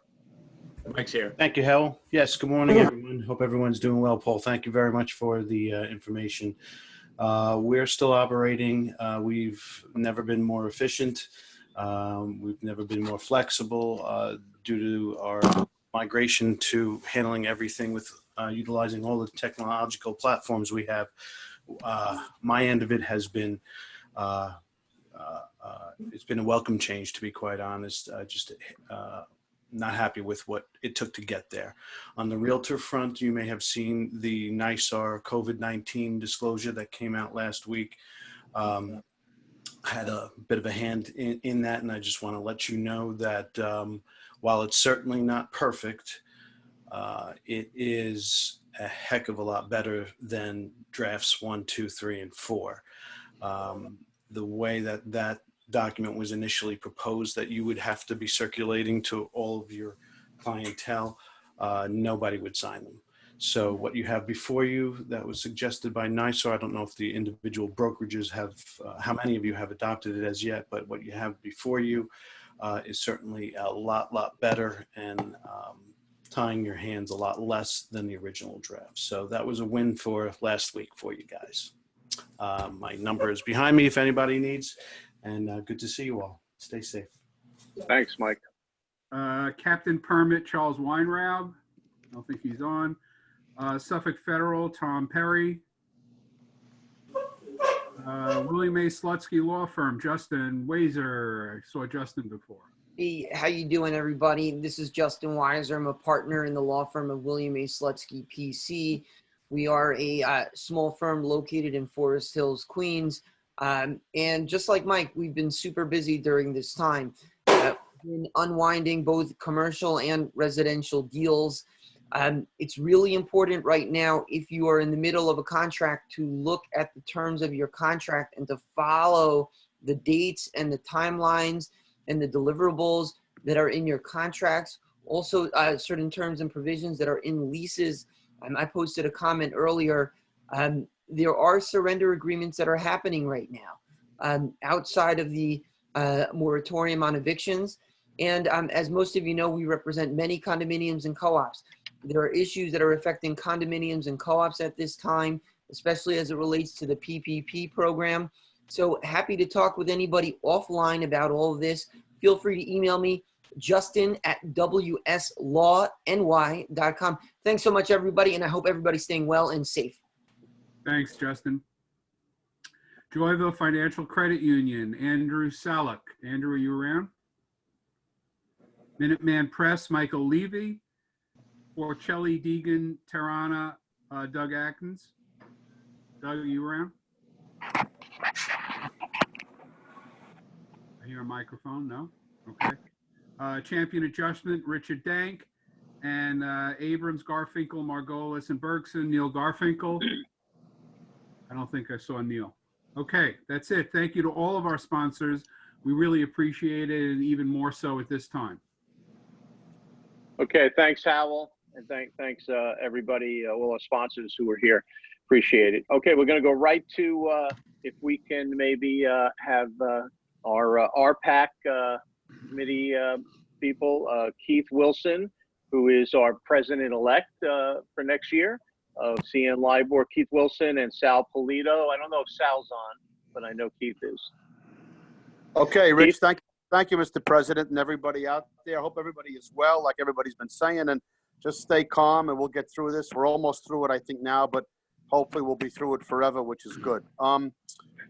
Mike's here. Thank you, Hal. Yes, good morning, everyone. Hope everyone's doing well. Paul, thank you very much for the information. We're still operating. We've never been more efficient. We've never been more flexible due to our migration to handling everything with utilizing all the technological platforms we have. My end of it has been it's been a welcome change, to be quite honest. Just not happy with what it took to get there. On the realtor front, you may have seen the NYSAR COVID-19 disclosure that came out last week. I had a bit of a hand in that, and I just want to let you know that while it's certainly not perfect, it is a heck of a lot better than drafts 1, 2, 3, and 4. The way that document was initially proposed, that you would have to be circulating to all of your clientele, nobody would sign them. So what you have before you that was suggested by NYSAR, I don't know if the individual brokerages have, how many of you have adopted it as yet, but what you have before you is certainly a lot better, and tying your hands a lot less than the original draft. So that was a win for last week for you guys. My number is behind me if anybody needs, and good to see you all. Stay safe. Thanks, Mike. Captain Permit, Charles Weinraub. I don't think he's on. Suffolk Federal, Tom Perry. Willie Mae Slutsky Law Firm, Justin Wazer. I saw Justin before. Hey, how you doing, everybody? This is Justin Weiser. I'm a partner in the law firm of William A. Slutsky, PC. We are a small firm located in Forest Hills, Queens. And just like Mike, we've been super busy during this time. Been unwinding both commercial and residential deals. It's really important right now, if you are in the middle of a contract, to look at the terms of your contract and to follow the dates and the timelines and the deliverables that are in your contracts. Also, certain terms and provisions that are in leases. I posted a comment earlier. There are surrender agreements that are happening right now outside of the moratorium on evictions. And as most of you know, we represent many condominiums and co-ops. There are issues that are affecting condominiums and co-ops at this time, especially as it relates to the PPP program. So happy to talk with anybody offline about all of this. Feel free to email me, justin@wslawny.com. Thanks so much, everybody, and I hope everybody's staying well and safe. Thanks, Justin. Joyville Financial Credit Union, Andrew Salek. Andrew, are you around? Minuteman Press, Michael Levy. Porcelli, Deegan, Tarana, Doug Atkins. Doug, are you around? I hear a microphone. No? Okay. Champion Adjustment, Richard Dank. And Abrams, Garfinkel, Margolis, and Bergson. Neil Garfinkel. I don't think I saw Neil. Okay, that's it. Thank you to all of our sponsors. We really appreciate it, and even more so at this time. Okay, thanks, Howell. And thanks, everybody, all our sponsors who are here. Appreciate it. Okay, we're going to go right to, if we can maybe have our RPAC committee people, Keith Wilson, who is our president-elect for next year of CNLIBOR, Keith Wilson, and Sal Polito. I don't know if Sal's on, but I know Keith is. Okay, Rich, thank you, Mr. President, and everybody out there. I hope everybody is well, like everybody's been saying, and just stay calm, and we'll get through this. We're almost through it, I think, now, but hopefully we'll be through it forever, which is good.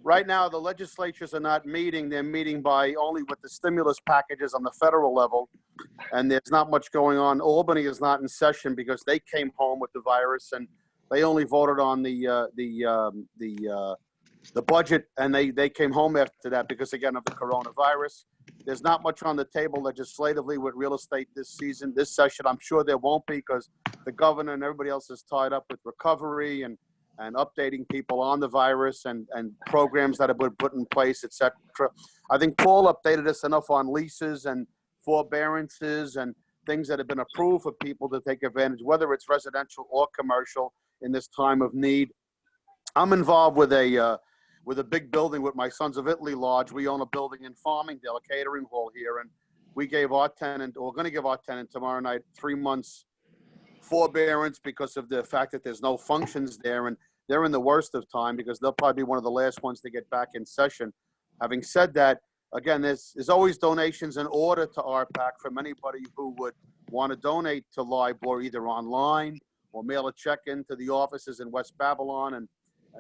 Right now, the legislatures are not meeting. They're meeting by only with the stimulus packages on the federal level, and there's not much going on. Albany is not in session because they came home with the virus, and they only voted on the budget, and they came home after that because, again, of the coronavirus. There's not much on the table legislatively with real estate this session. I'm sure there won't be because the governor and everybody else is tied up with recovery and updating people on the virus and programs that have been put in place, et cetera. I think Paul updated us enough on leases and forbearances and things that have been approved for people to take advantage, whether it's residential or commercial in this time of need. I'm involved with a big building with my Sons of Italy Lodge. We own a building in Farmingdale, a catering hall here, and we gave our tenant, or we're going to give our tenant tomorrow night, 3 months forbearance because of the fact that there's no functions there, and they're in the worst of time because they'll probably be one of the last ones to get back in session. Having said that, again, there's always donations in order to RPAC from anybody who would want to donate to LIBOR either online or mail a check into the offices in West Babylon, and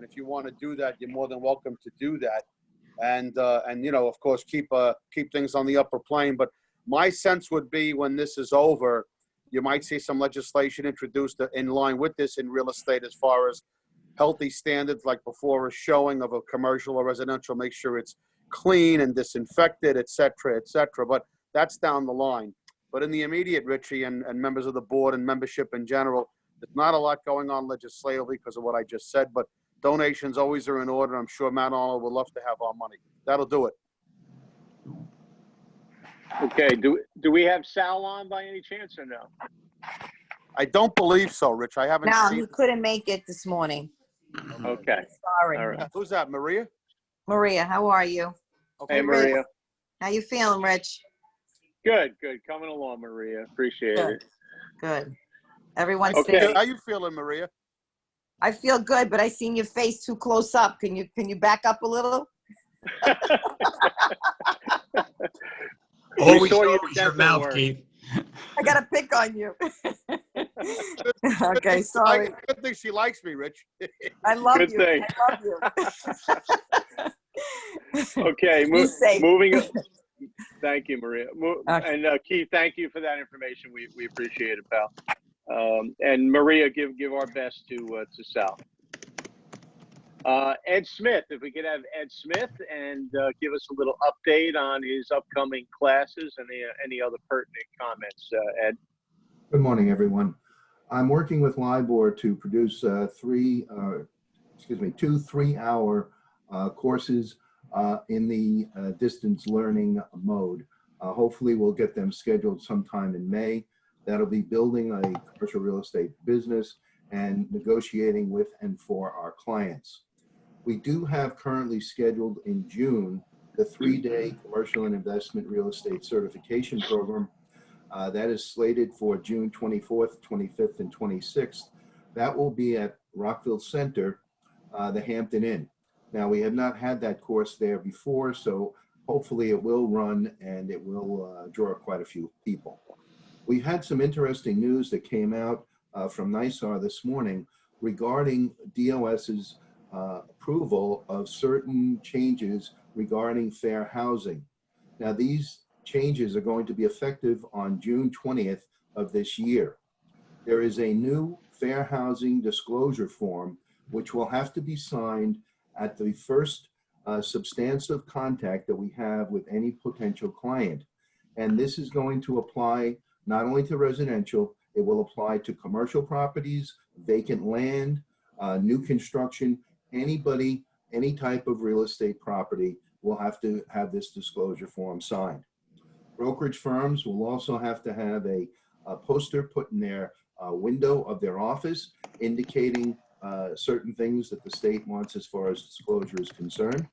if you want to do that, you're more than welcome to do that. And you know, of course, keep things on the upper plane. But my sense would be when this is over, you might see some legislation introduced in line with this in real estate as far as healthy standards, like before a showing of a commercial or residential, make sure it's clean and disinfected, et cetera, et cetera. But that's down the line. But in the immediate, Richie, and members of the board and membership in general, there's not a lot going on legislatively because of what I just said, but donations always are in order. I'm sure Matt Arnold would love to have our money. That'll do it. Okay, do we have Sal on by any chance or no? I don't believe so, Rich. I haven't No, seen. he couldn't make it this morning. Okay. Sorry. All right. Who's that, Maria? Maria, how are you? Hey, Maria. How you feeling, Rich? Good. Coming along, Maria. Appreciate it. Good. Everyone's Okay. How you feeling, Maria? I feel good, but I seen your face too close up. Can you back up a little? All we saw was your mouth, Keith. I gotta pick on you. Okay, sorry. Good thing she likes me, Rich. I love Good you. thing. I love you. Okay, Thank you, Maria. Okay. And Keith, thank you for that information. We appreciate it, pal. And Maria, give our best to Sal. Ed Smith, if we could have Ed Smith and give us a little update on his upcoming classes and any other pertinent comments, Ed. Good morning, everyone. I'm working with LIBOR to produce two 3-hour courses in the distance learning mode. Hopefully we'll get them scheduled sometime in May. That'll be building a commercial real estate business and negotiating with and for our clients. We do have currently scheduled in June the 3-day commercial and investment real estate certification program. That is slated for June 24th, 25th, and 26th. That will be at Rockville Center, the Hampton Inn. Now, we have not had that course there before, so hopefully it will run and it will draw quite a few people. We had some interesting news that came out from NYSAR this morning regarding DOS's approval of certain changes regarding fair housing. Now, these changes are going to be effective on June 20th of this year. There is a new fair housing disclosure form which will have to be signed at the first substantive contact that we have with any potential client. And this is going to apply not only to residential, it will apply to commercial properties, vacant land, new construction, anybody, any type of real estate property will have to have this disclosure form signed. Brokerage firms will also have to have a poster put in their window of their office indicating certain things that the state wants as far as disclosure is concerned.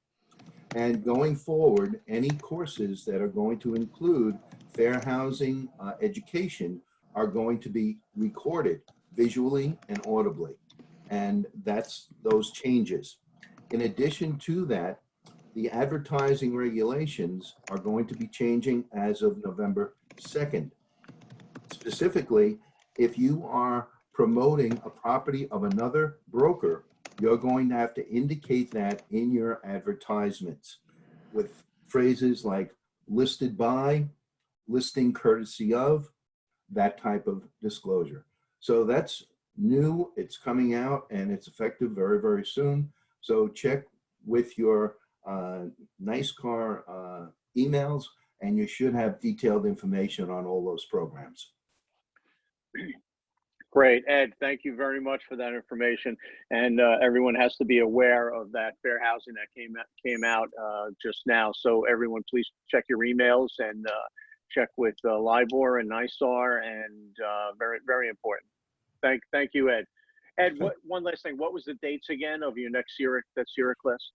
And going forward, any courses that are going to include fair housing education are going to be recorded visually and audibly. And that's those changes. In addition to that, the advertising regulations are going to be changing as of November 2nd. Specifically, if you are promoting a property of another broker, you're going to have to indicate that in your advertisements with phrases like listed by, listing courtesy of, that type of disclosure. So that's new, it's coming out, and it's effective very, very soon. So check with your NYSAR emails, and you should have detailed information on all those programs. Great, Ed, thank you very much for that information. And everyone has to be aware of that fair housing that came out just now. So everyone, please check your emails and check with LIBOR and NYSAR, and very, very important. Thank you, Ed. Ed, one last thing. What was the dates again of your next CNLIBOR class?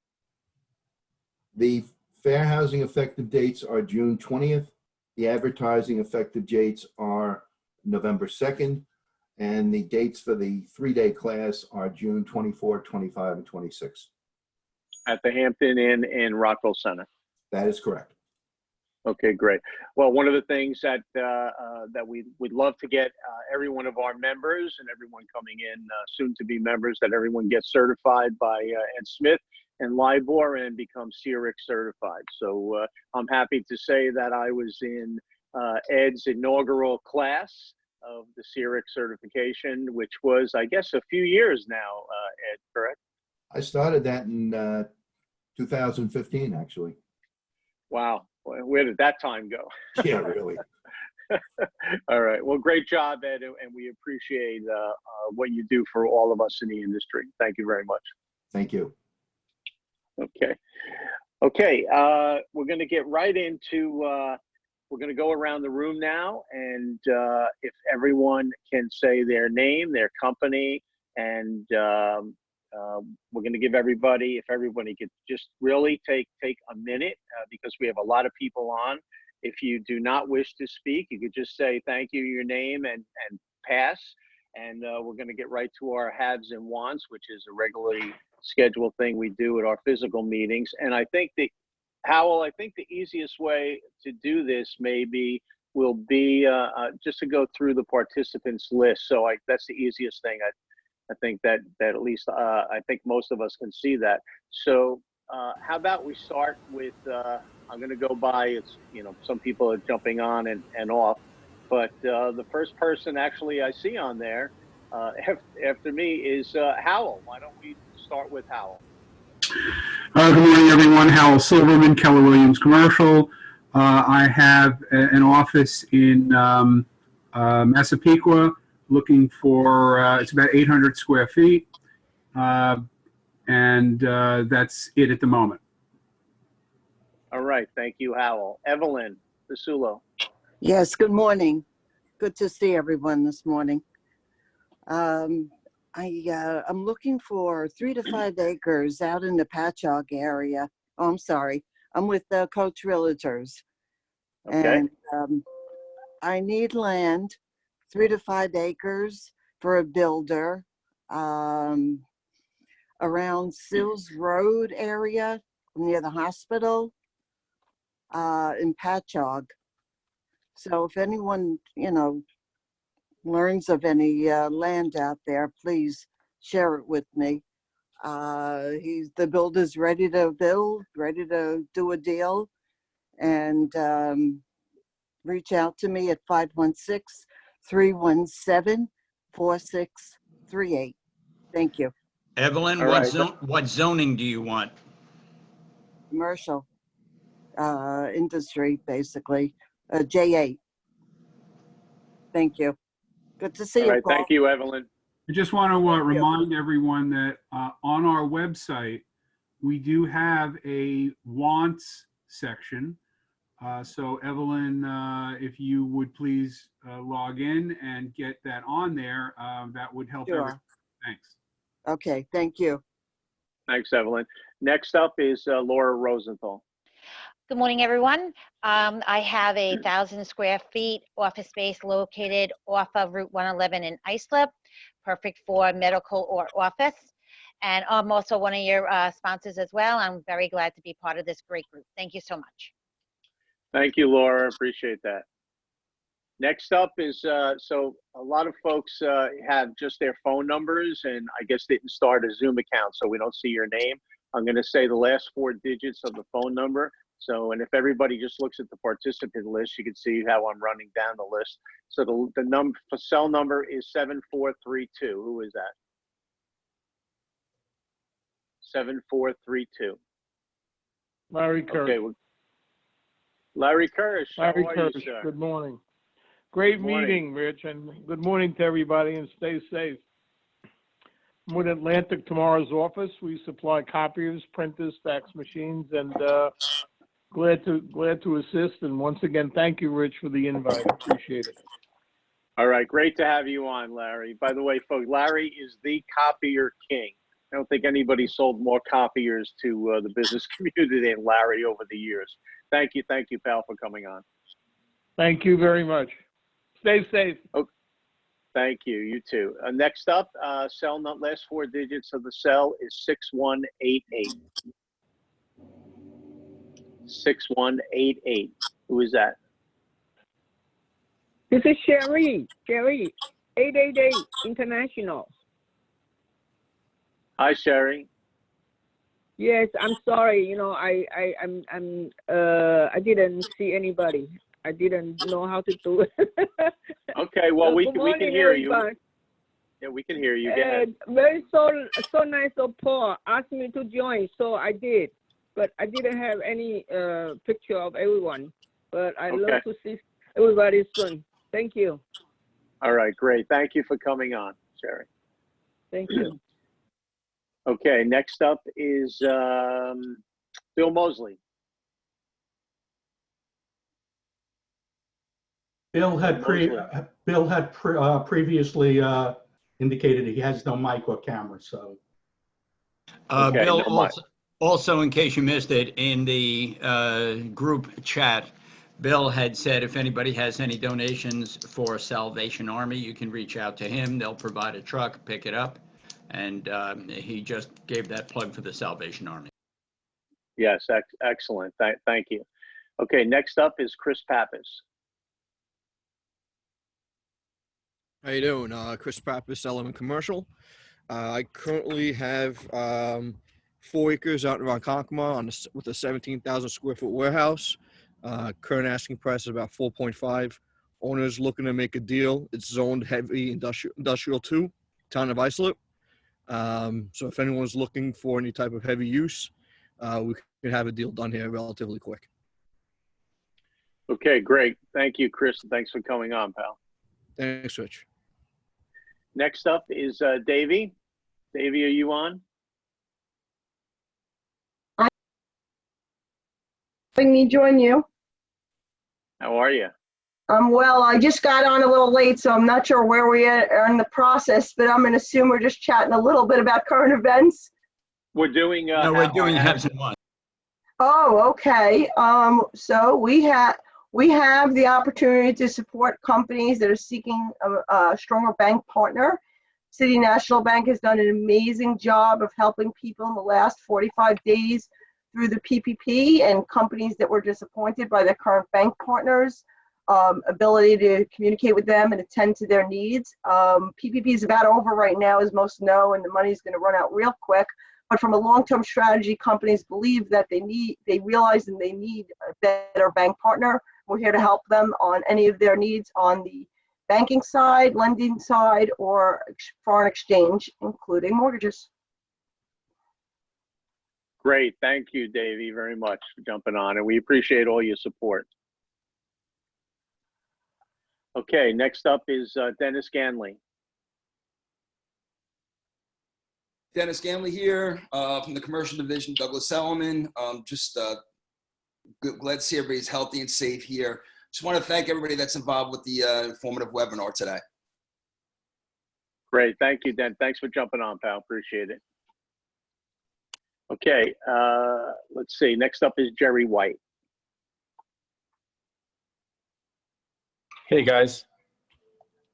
The fair housing effective dates are June 20th. The advertising effective dates are November 2nd. And the dates for the 3-day class are June 24, 25, and 26. At the Hampton Inn in Rockville Center. That is correct. Okay, great. Well, one of the things that that we'd love to get every one of our members and everyone coming in, soon to be members, that everyone gets certified by Ed Smith and LIBOR and become CRIC certified. So I'm happy to say that I was in Ed's inaugural class of the CRIC certification, which was, I guess, a few years now, Ed, correct? I started that in 2015, actually. Wow. Where did that time go? Yeah, really. All right. Well, great job, Ed, and we appreciate what you do for all of us in the industry. Thank you very much. Thank you. Okay. Okay. We're going to get right into, we're going to go around the room now, and if everyone can say their name, their company, and we're going to give everybody, if everybody could just really take a minute, because we have a lot of people on. If you do not wish to speak, you could just say thank you, your name, and pass. And we're going to get right to our haves and wants, which is a regularly scheduled thing we do at our physical meetings. And I think that, Howell, I think the easiest way to do this maybe will be just to go through the participants list. So that's the easiest thing. I think that at least I think most of us can see that. So how about we start with I'm going to go by. It's, some people are jumping on and off, but the first person actually I see on there after me is Howell. Why don't we start with Howell? Good morning, everyone. Howell Silverman, Keller Williams Commercial. I have an office in Massapequa, looking for, it's about 800 square feet, and that's it at the moment. All right. Thank you, Howell. Evelyn Basulo. Yes, good morning. Good to see everyone this morning. I'm looking for 3 to 5 acres out in the Patchogue area. Oh, I'm sorry. I'm with Coach Realtors. Okay. And I need land, 3 to 5 acres for a builder around Sills Road area near the hospital in Patchogue. So if anyone, learns of any land out there, please share it with me. The builder's ready to build, ready to do a deal, and reach out to me at 516-317-4638. Thank you. Evelyn, what zoning do you want? Commercial industry, basically. J8. Thank you. Good to see All you, right. Paul. Thank you, Evelyn. I just want to remind everyone that on our website, we do have a wants section. So Evelyn, if you would please log in and get that on there, that would help everyone. Thanks. Okay, thank you. Thanks, Evelyn. Next up is Laura Rosenthal. Good morning, everyone. I have 1,000 square feet office space located off of Route 111 in Islip, perfect for medical or office. And I'm also one of your sponsors as well. I'm very glad to be part of this great group. Thank you so much. Thank you, Laura. Appreciate that. Next up is, so a lot of folks have just their phone numbers and I guess didn't start a Zoom account, so we don't see your name. I'm going to say the last 4 digits of the phone number. So, and if everybody just looks at the participant list, you can see how I'm running down the list. So the number, cell number is 7432. Who is that? 7432. Larry Kirsch. Okay. Larry Kirsch. Larry how are Kirsch. you, sir? Good morning. Great meeting, Rich, and good morning to everybody, and stay safe. I'm with Atlantic Tomorrow's office. We supply copiers, printers, fax machines, and glad to assist. And once again, thank you, Rich, for the invite. Appreciate it. All right, great to have you on, Larry. By the way, folks, Larry is the copier king. I don't think anybody sold more copiers to the business community than Larry over the years. Thank you, pal, for coming on. Thank you very much. Stay safe. Okay. Thank you. You too. Next up, cell last 4 digits of the cell is 6188. 6188. Who is that? This is Sherry, 888 International. Hi, Sherry. Yes, I'm sorry. I didn't see anybody. I didn't know how to do it. Okay, well, we can hear you. Everybody. Yeah, we can hear you. Go ahead. Very so nice of Paul asked me to join, so I did. But I didn't have any picture of everyone. But I love to see everybody soon. Thank you. All right, great. Thank you for coming on, Sherry. Thank you. Okay, next up is Bill Mosley. Bill had previously indicated he has no mic or camera, so. Okay, Bill, no also, in case you missed it, in the group chat, Bill had said if anybody has any donations for Salvation Army, you can reach out to him. They'll provide a truck, pick it up. And he just gave that plug for the Salvation Army. Yes, excellent. Thank you. Okay, next up is Chris Pappas. How you doing? Chris Pappas, Element Commercial. I currently have 4 acres out in Ronkonkoma with a 17,000 square foot warehouse. Current asking price is about 4.5. Owner's looking to make a deal. It's zoned heavy industrial 2, town of Islip. So if anyone's looking for any type of heavy use, we can have a deal done here relatively quick. Okay, great. Thank you, Chris. Thanks for coming on, pal. Thanks, Rich. Next up is Davey. Davey, are you on? Having me join you. How are you? Well, I just got on a little late, so I'm not sure where we are in the process, but I'm going to assume we're just chatting a little bit about current events. We're doing. No, we're doing haves and wants. Oh, okay. So we have the opportunity to support companies that are seeking a stronger bank partner. City National Bank has done an amazing job of helping people in the last 45 days through the PPP, and companies that were disappointed by their current bank partners, ability to communicate with them and attend to their needs. PPP is about over right now, as most know, and the money is going to run out real quick. But from a long-term strategy, companies believe that they realize and they need a better bank partner. We're here to help them on any of their needs on the banking side, lending side, or foreign exchange, including mortgages. Great. Thank you, Davey, very much for jumping on, and we appreciate all your support. Okay, next up is Dennis Ganley. Dennis Ganley here from the commercial division, Douglas Elliman. Glad to see everybody's healthy and safe here. Just want to thank everybody that's involved with the informative webinar today. Great. Thank you, Den. Thanks for jumping on, pal. Appreciate it. Okay, let's see. Next up is Jerry White. Hey guys,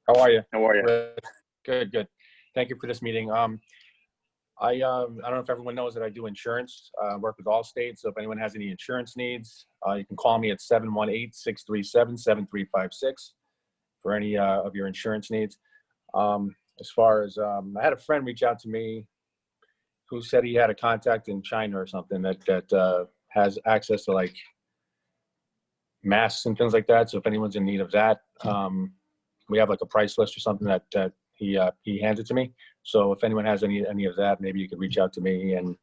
how are you? How are you? Good, good. Thank you for this meeting. I don't know if everyone knows that I do insurance. Work with Allstate, so if anyone has any insurance needs, you can call me at 718-637-7356 for any of your insurance needs. As far as I had a friend reach out to me who said he had a contact in China or something that has access to like masks and things like that. So if anyone's in need of that, we have like a price list or something that he handed to me. So if anyone has any of that, maybe you could reach out to me and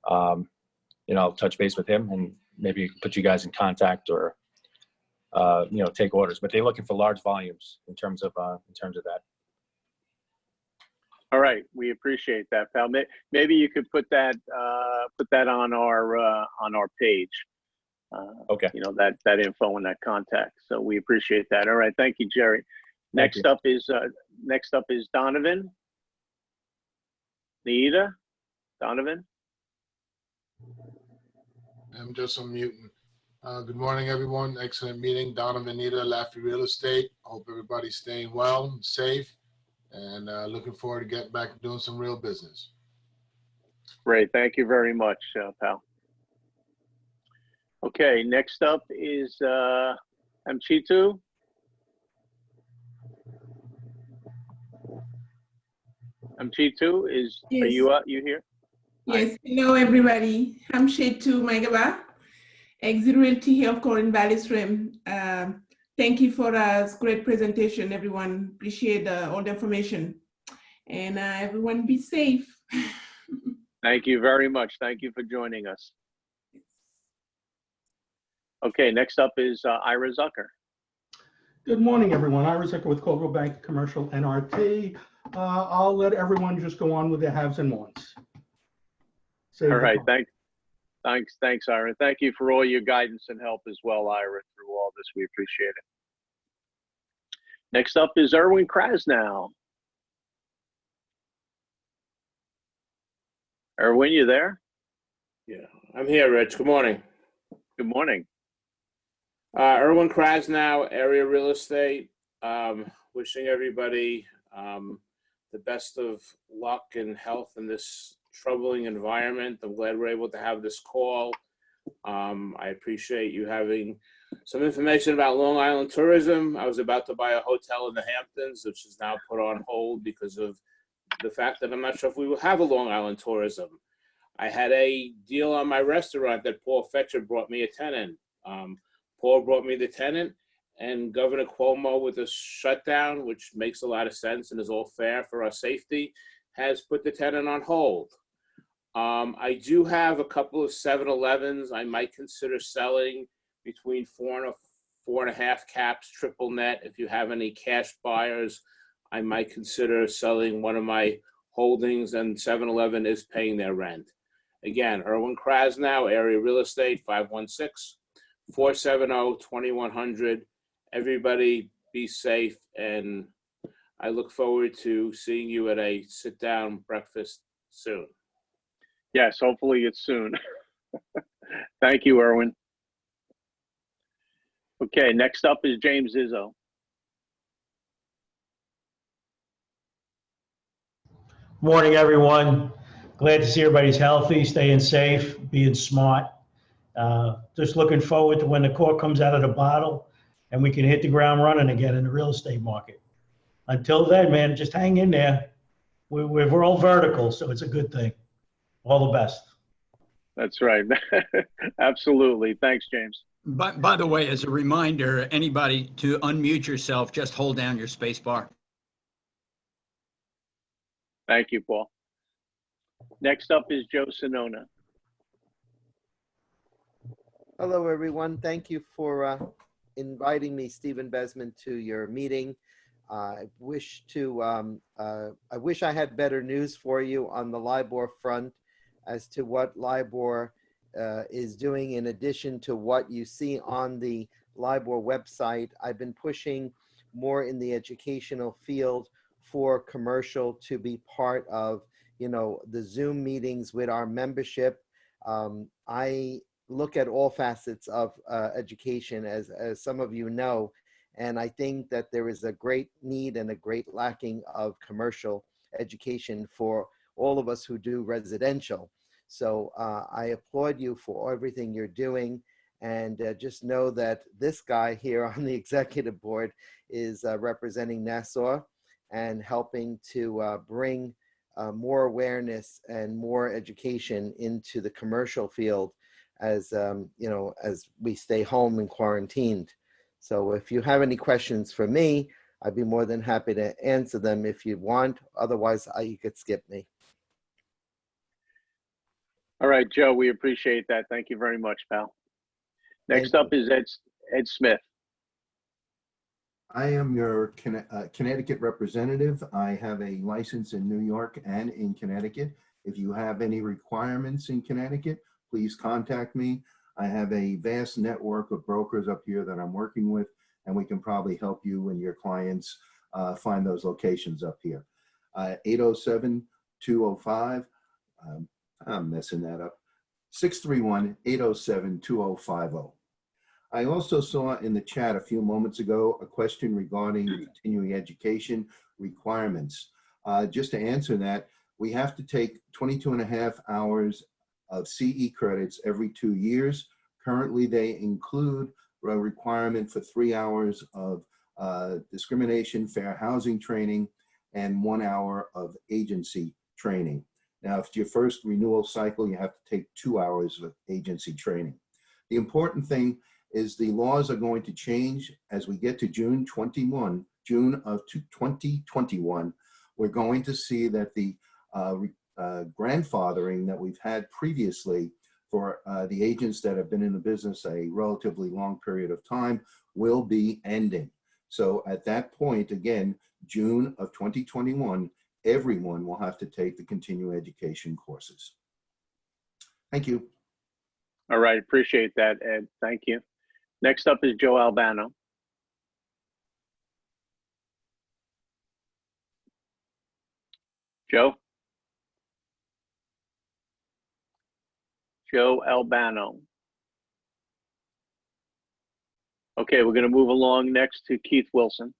I'll touch base with him and maybe put you guys in contact or take orders. But they're looking for large volumes in terms of that. All right, we appreciate that, pal. Maybe you could put that on our page. Okay. That info and that contact. So we appreciate that. All right, thank you, Jerry. Next up is Donovan. Nita, Donovan. I'm just unmuting. Good morning, everyone. Excellent meeting. Donovan, Nita, Laffey Real Estate. Hope everybody's staying well and safe, and looking forward to getting back and doing some real business. Great, thank you very much, pal. Okay, next up is Amchitu. Amchitu, Yes. Are you here? Yes, hello everybody. I'm Shetu Maigaba, Exit Realty here of Corin Valley Stream. Thank you for a great presentation, everyone. Appreciate all the information. And everyone be safe. Thank you very much. Thank you for joining us. Okay, next up is Ira Zucker. Good morning, everyone. Ira Zucker with Coldwell Bank Commercial NRT. I'll let everyone just go on with their haves and wants. All right, thanks, Ira. Thank you for all your guidance and help as well, Ira, through all this. We appreciate it. Next up is Erwin Krasnow. Erwin, you there? Yeah, I'm here, Rich. Good morning. Good morning. Erwin Krasnow, Area Real Estate. Wishing everybody the best of luck and health in this troubling environment. I'm glad we're able to have this call. I appreciate you having some information about Long Island tourism. I was about to buy a hotel in the Hamptons, which is now put on hold because of the fact that I'm not sure if we will have a Long Island tourism. I had a deal on my restaurant that Paul Fetcher brought me a tenant. Paul brought me the tenant, and Governor Cuomo, with a shutdown, which makes a lot of sense and is all fair for our safety, has put the tenant on hold. I do have a couple of 7-Elevens I might consider selling between 4 and 4.5 caps, triple net. If you have any cash buyers, I might consider selling one of my holdings, and 7-Eleven is paying their rent. Again, Erwin Krasnow, Area Real Estate, 516-470-2100. Everybody be safe, and I look forward to seeing you at a sit-down breakfast soon. Yes, hopefully it's soon. Thank you, Erwin. Okay, next up is James Izzo. Morning, everyone. Glad to see everybody's healthy, staying safe, being smart. Just looking forward to when the cork comes out of the bottle and we can hit the ground running again in the real estate market. Until then, man, just hang in there. We're all vertical, so it's a good thing. All the best. That's right. Absolutely. Thanks, James. By the way, as a reminder, anybody to unmute yourself, just hold down your space bar. Thank you, Paul. Next up is Joe Sonona. Hello, everyone. Thank you for inviting me, Stephen Besman, to your meeting. I wish I had better news for you on the LIBOR front as to what LIBOR is doing in addition to what you see on the LIBOR website. I've been pushing more in the educational field for commercial to be part of, the Zoom meetings with our membership. I look at all facets of education, as some of you know, and I think that there is a great need and a great lacking of commercial education for all of us who do residential. So I applaud you for everything you're doing, and just know that this guy here on the executive board is representing Nassau and helping to bring more awareness and more education into the commercial field as as we stay home and quarantined. So if you have any questions for me, I'd be more than happy to answer them if you want. Otherwise, you could skip me. All right, Joe, we appreciate that. Thank you very much, pal. Next up is Ed Smith. I am your Connecticut representative. I have a license in New York and in Connecticut. If you have any requirements in Connecticut, please contact me. I have a vast network of brokers up here that I'm working with, and we can probably help you and your clients find those locations up here. 807-205, I'm messing that up, 631-807-2050. I also saw in the chat a few moments ago a question regarding continuing education requirements. Just to answer that, we have to take 22.5 hours of CE credits every 2 years. Currently, they include a requirement for 3 hours of discrimination, fair housing training, and 1 hour of agency training. Now, if it's your first renewal cycle, you have to take 2 hours of agency training. The important thing is the laws are going to change as we get to June of 2021. We're going to see that the grandfathering that we've had previously for the agents that have been in the business a relatively long period of time will be ending. So at that point, again, June of 2021, everyone will have to take the continuing education courses. Thank you. All right, appreciate that, Ed. Thank you. Next up is Joe Albano. Joe? Joe Albano. Okay, we're going to move along next to Keith Wilson.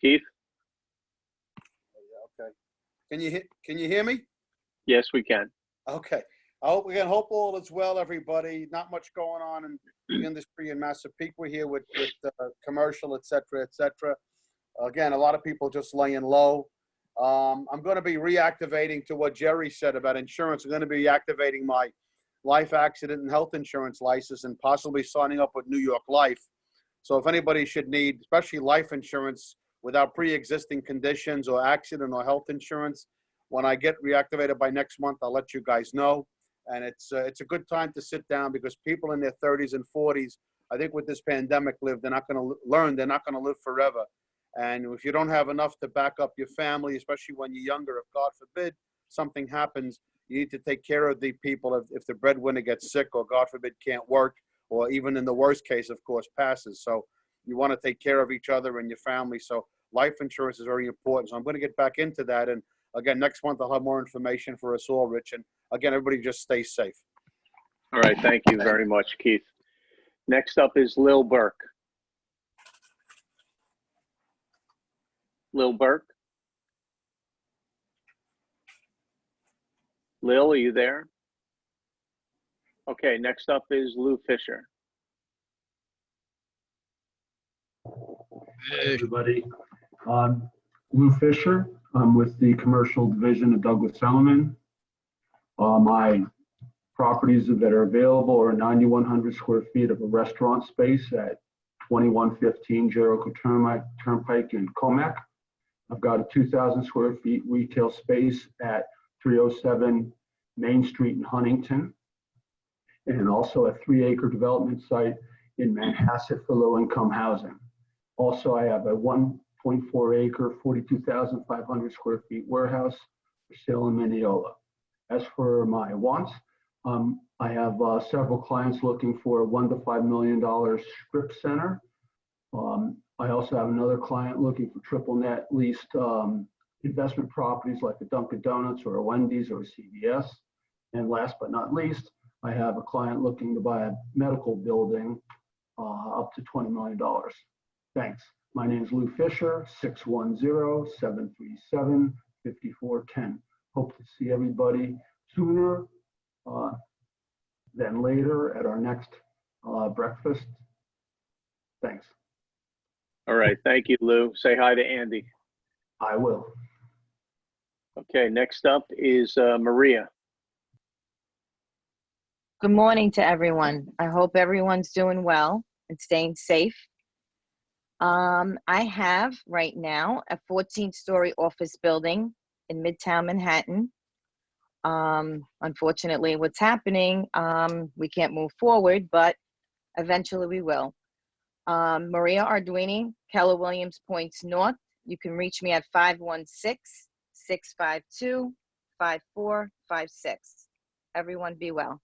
Keith? Okay. Can you hear me? Yes, we can. Okay. I hope all is well, everybody. Not much going on in the industry in Massapequa here with commercial, et cetera, et cetera. Again, a lot of people just laying low. I'm going to be reactivating, to what Jerry said about insurance. I'm going to be activating my life accident and health insurance license and possibly signing up with New York Life. So if anybody should need, especially life insurance without pre-existing conditions or accident or health insurance, when I get reactivated by next month, I'll let you guys know. And it's a good time to sit down, because people in their 30s and 40s, I think with this pandemic they're not going to learn, they're not going to live forever. And if you don't have enough to back up your family, especially when you're younger, if God forbid something happens, you need to take care of the people. If the breadwinner gets sick or God forbid can't work, or even in the worst case, of course, passes. So you want to take care of each other and your family. So life insurance is very important. So I'm going to get back into that. And again, next month I'll have more information for us all, Rich. And again, everybody just stay safe. All right. Thank you very much, Keith. Next up is Lil Burke. Lil Burke? Lil, are you there? Okay, next up is Lou Fisher. Hey, everybody. Lou Fisher. I'm with the Commercial Division of Douglas Elliman. My properties that are available are 9,100 square feet of a restaurant space at 2115 Jericho Turnpike in Comac. I've got a 2,000 square feet retail space at 307 Main Street in Huntington, and also a 3-acre development site in Manhasset for low-income housing. Also, I have a 1.4 acre, 42,500 square feet warehouse for sale in Mineola. As for my wants, I have several clients looking for a $1 to $5 million strip center. I also have another client looking for triple net leased investment properties like a Dunkin' Donuts or a Wendy's or a CVS. And last but not least, I have a client looking to buy a medical building up to $20 million. Thanks. My name is Lou Fisher, 610-737-5410. Hope to see everybody sooner than later at our next breakfast. Thanks. All right. Thank you, Lou. Say hi to Andy. I will. Okay. Next up is Maria. Good morning to everyone. I hope everyone's doing well and staying safe. I have right now a 14-story office building in Midtown Manhattan. Unfortunately, what's happening, we can't move forward, but eventually we will. Maria Arduini, Keller Williams Points North. You can reach me at 516-652-5456. Everyone be well.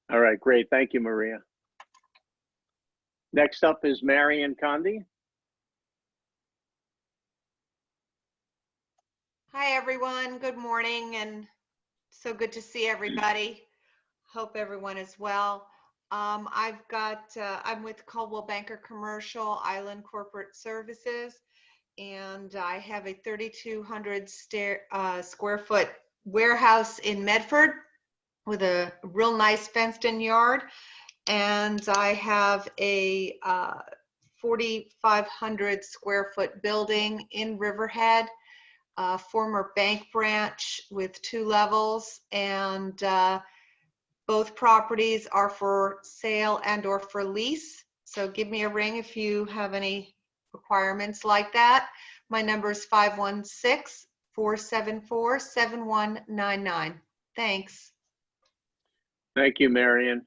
All right, great. Thank you, Maria. Next up is Marion Condi. Hi, everyone. Good morning, and so good to see everybody. Hope everyone is well. I'm with Coldwell Banker Commercial Island Corporate Services, and I have a 3,200 square foot warehouse in Medford with a real nice fenced-in yard. And I have a 4,500 square foot building in Riverhead, a former bank branch with 2 levels, and both properties are for sale and or for lease. So give me a ring if you have any requirements like that. My number is 516-474-7199. Thanks. Thank you, Marion.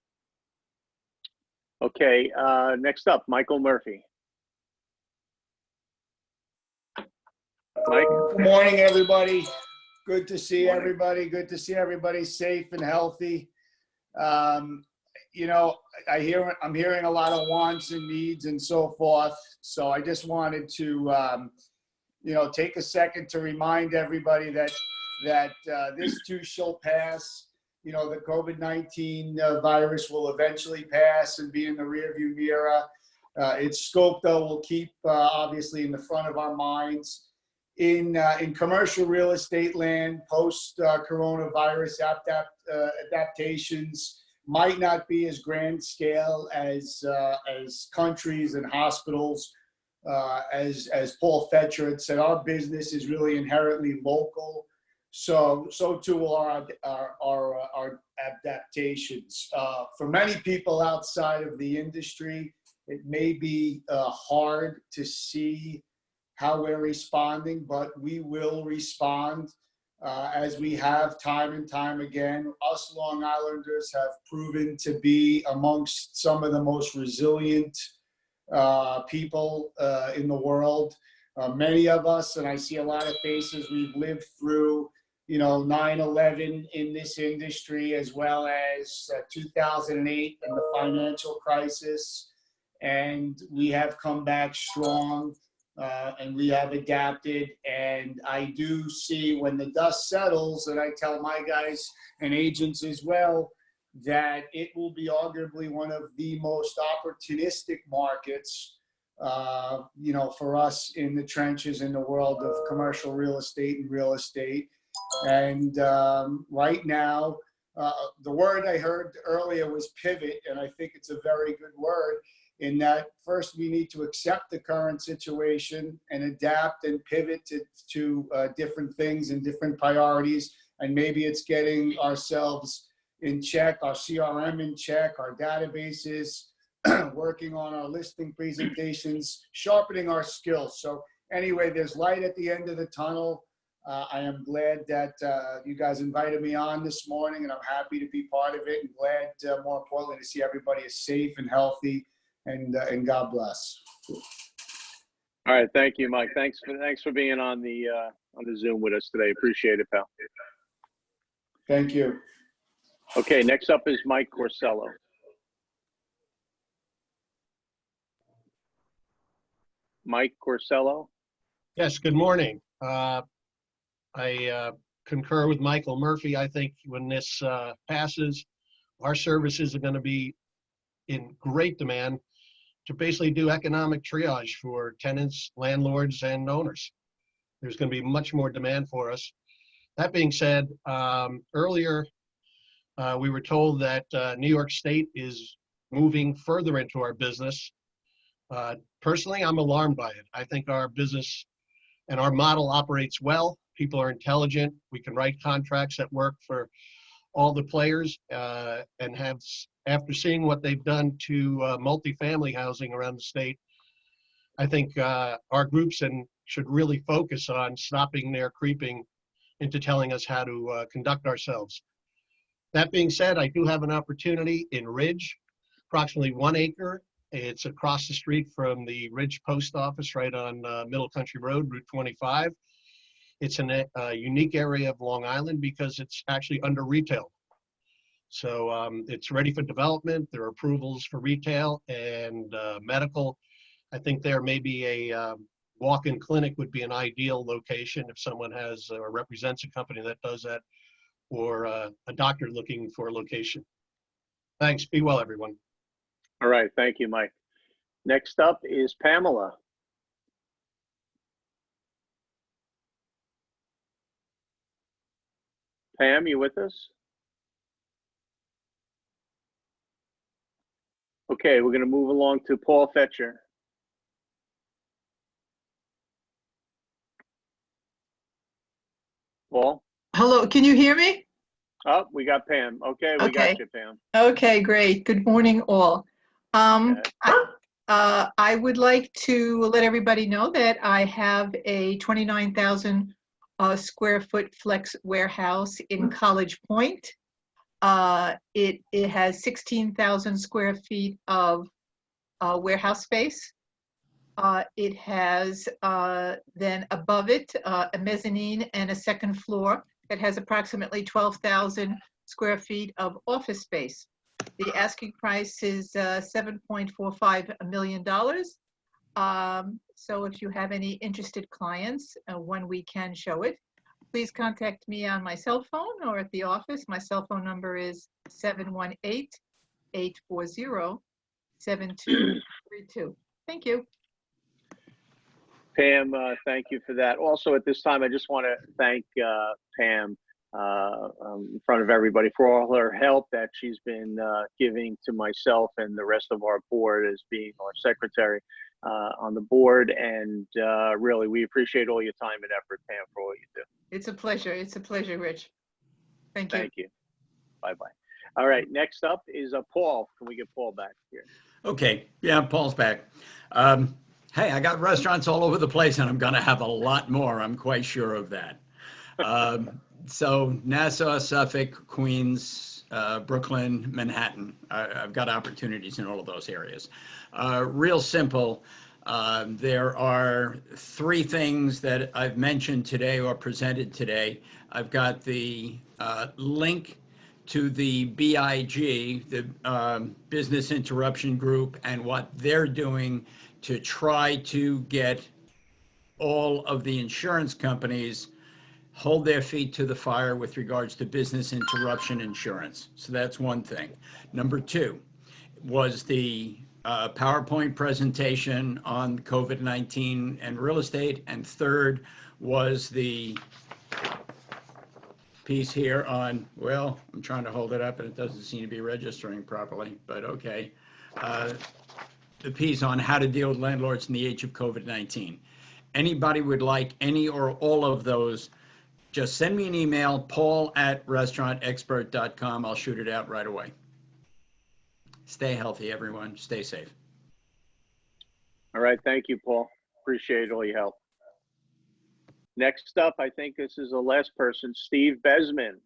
Okay, next up, Michael Murphy. Mike? Good morning, everybody. Good to see everybody. Good to see everybody safe and healthy. You know, I'm hearing a lot of wants and needs and so forth. So I just wanted to, you know, take a second to remind everybody that this too shall pass. You know, the COVID-19 virus will eventually pass and be in the rearview mirror. Its scope, though, will keep obviously in the front of our minds. In commercial real estate land, post-coronavirus adaptations might not be as grand scale as countries and hospitals as Paul Fetcher had said, our business is really inherently local. So too will our adaptations. For many people outside of the industry, it may be hard to see how we're responding, but we will respond as we have time and time again. Us Long Islanders have proven to be amongst some of the most resilient people in the world. Many of us, and I see a lot of faces, we've lived through 9/11 in this industry, as well as 2008 and the financial crisis. And we have come back strong, and we have adapted. And I do see when the dust settles, and I tell my guys and agents as well, that it will be arguably one of the most opportunistic markets, for us in the trenches in the world of commercial real estate and real estate. And right now, the word I heard earlier was pivot, and I think it's a very good word in that first we need to accept the current situation and adapt and pivot to different things and different priorities. And maybe it's getting ourselves in check, our CRM in check, our databases, working on our listing presentations, sharpening our skills. So anyway, there's light at the end of the tunnel. I am glad that you guys invited me on this morning, and I'm happy to be part of it, and glad, more importantly, to see everybody is safe and healthy, and God bless. All right, thank you, Mike. Thanks for being on the Zoom with us today. Appreciate it, pal. Thank you. Okay, next up is Mike Corsello. Mike Corsello. Yes, good morning. I concur with Michael Murphy. I think when this passes, our services are going to be in great demand to basically do economic triage for tenants, landlords, and owners. There's going to be much more demand for us. That being said, earlier we were told that New York State is moving further into our business. Personally, I'm alarmed by it. I think our business and our model operates well. People are intelligent. We can write contracts that work for all the players, and after seeing what they've done to multifamily housing around the state, I think our groups should really focus on stopping their creeping into telling us how to conduct ourselves. That being said, I do have an opportunity in Ridge, approximately 1 acre. It's across the street from the Ridge Post Office, right on Middle Country Road, Route 25. It's a unique area of Long Island because it's actually under retail. So it's ready for development. There are approvals for retail and medical. I think there may be a walk-in clinic would be an ideal location if someone has or represents a company that does that, or a doctor looking for a location. Thanks. Be well, everyone. All right. Thank you, Mike. Next up is Pamela. Pam, you with us? Okay, we're going to move along to Paul Fetcher. Paul? Hello, can you hear me? Oh, we got Pam. Okay, we got you, Pam. Okay, great. Good morning, all. I would like to let everybody know that I have a 29,000 square foot flex warehouse in College Point. It has 16,000 square feet of warehouse space. It has then above it a mezzanine and a second floor that has approximately 12,000 square feet of office space. The asking price is $7.45 million. So if you have any interested clients, when we can show it, please contact me on my cell phone or at the office. My cell phone number is 718-840-7232. Thank you. Pam, thank you for that. Also, at this time, I just want to thank Pam in front of everybody for all her help that she's been giving to myself and the rest of our board as being our secretary. on the board. And really, we appreciate all your time and effort, Pam, for all you do. It's a pleasure. It's a pleasure, Rich. Thank you. Thank you. Bye-bye. All right, next up is Paul. Can we get Paul back here? Okay, yeah, Paul's back. Hey, I got restaurants all over the place, and I'm going to have a lot more. I'm quite sure of that. So Nassau, Suffolk, Queens, Brooklyn, Manhattan. I've got opportunities in all of those areas. Real simple. There are 3 things that I've mentioned today or presented today. I've got the link to the BIG, the Business Interruption Group, and what they're doing to try to get all of the insurance companies hold their feet to the fire with regards to business interruption insurance. So that's one thing. Number 2 was the PowerPoint presentation on COVID-19 and real estate. And third was the piece here on, well, I'm trying to hold it up and it doesn't seem to be registering properly, but okay. The piece on how to deal with landlords in the age of COVID-19. Anybody would like any or all of those, just send me an email, paul@restaurantexpert.com. I'll shoot it out right away. Stay healthy, everyone. Stay safe. All right, thank you, Paul. Appreciate all your help. Next up, I think this is the last person, Steve Besman.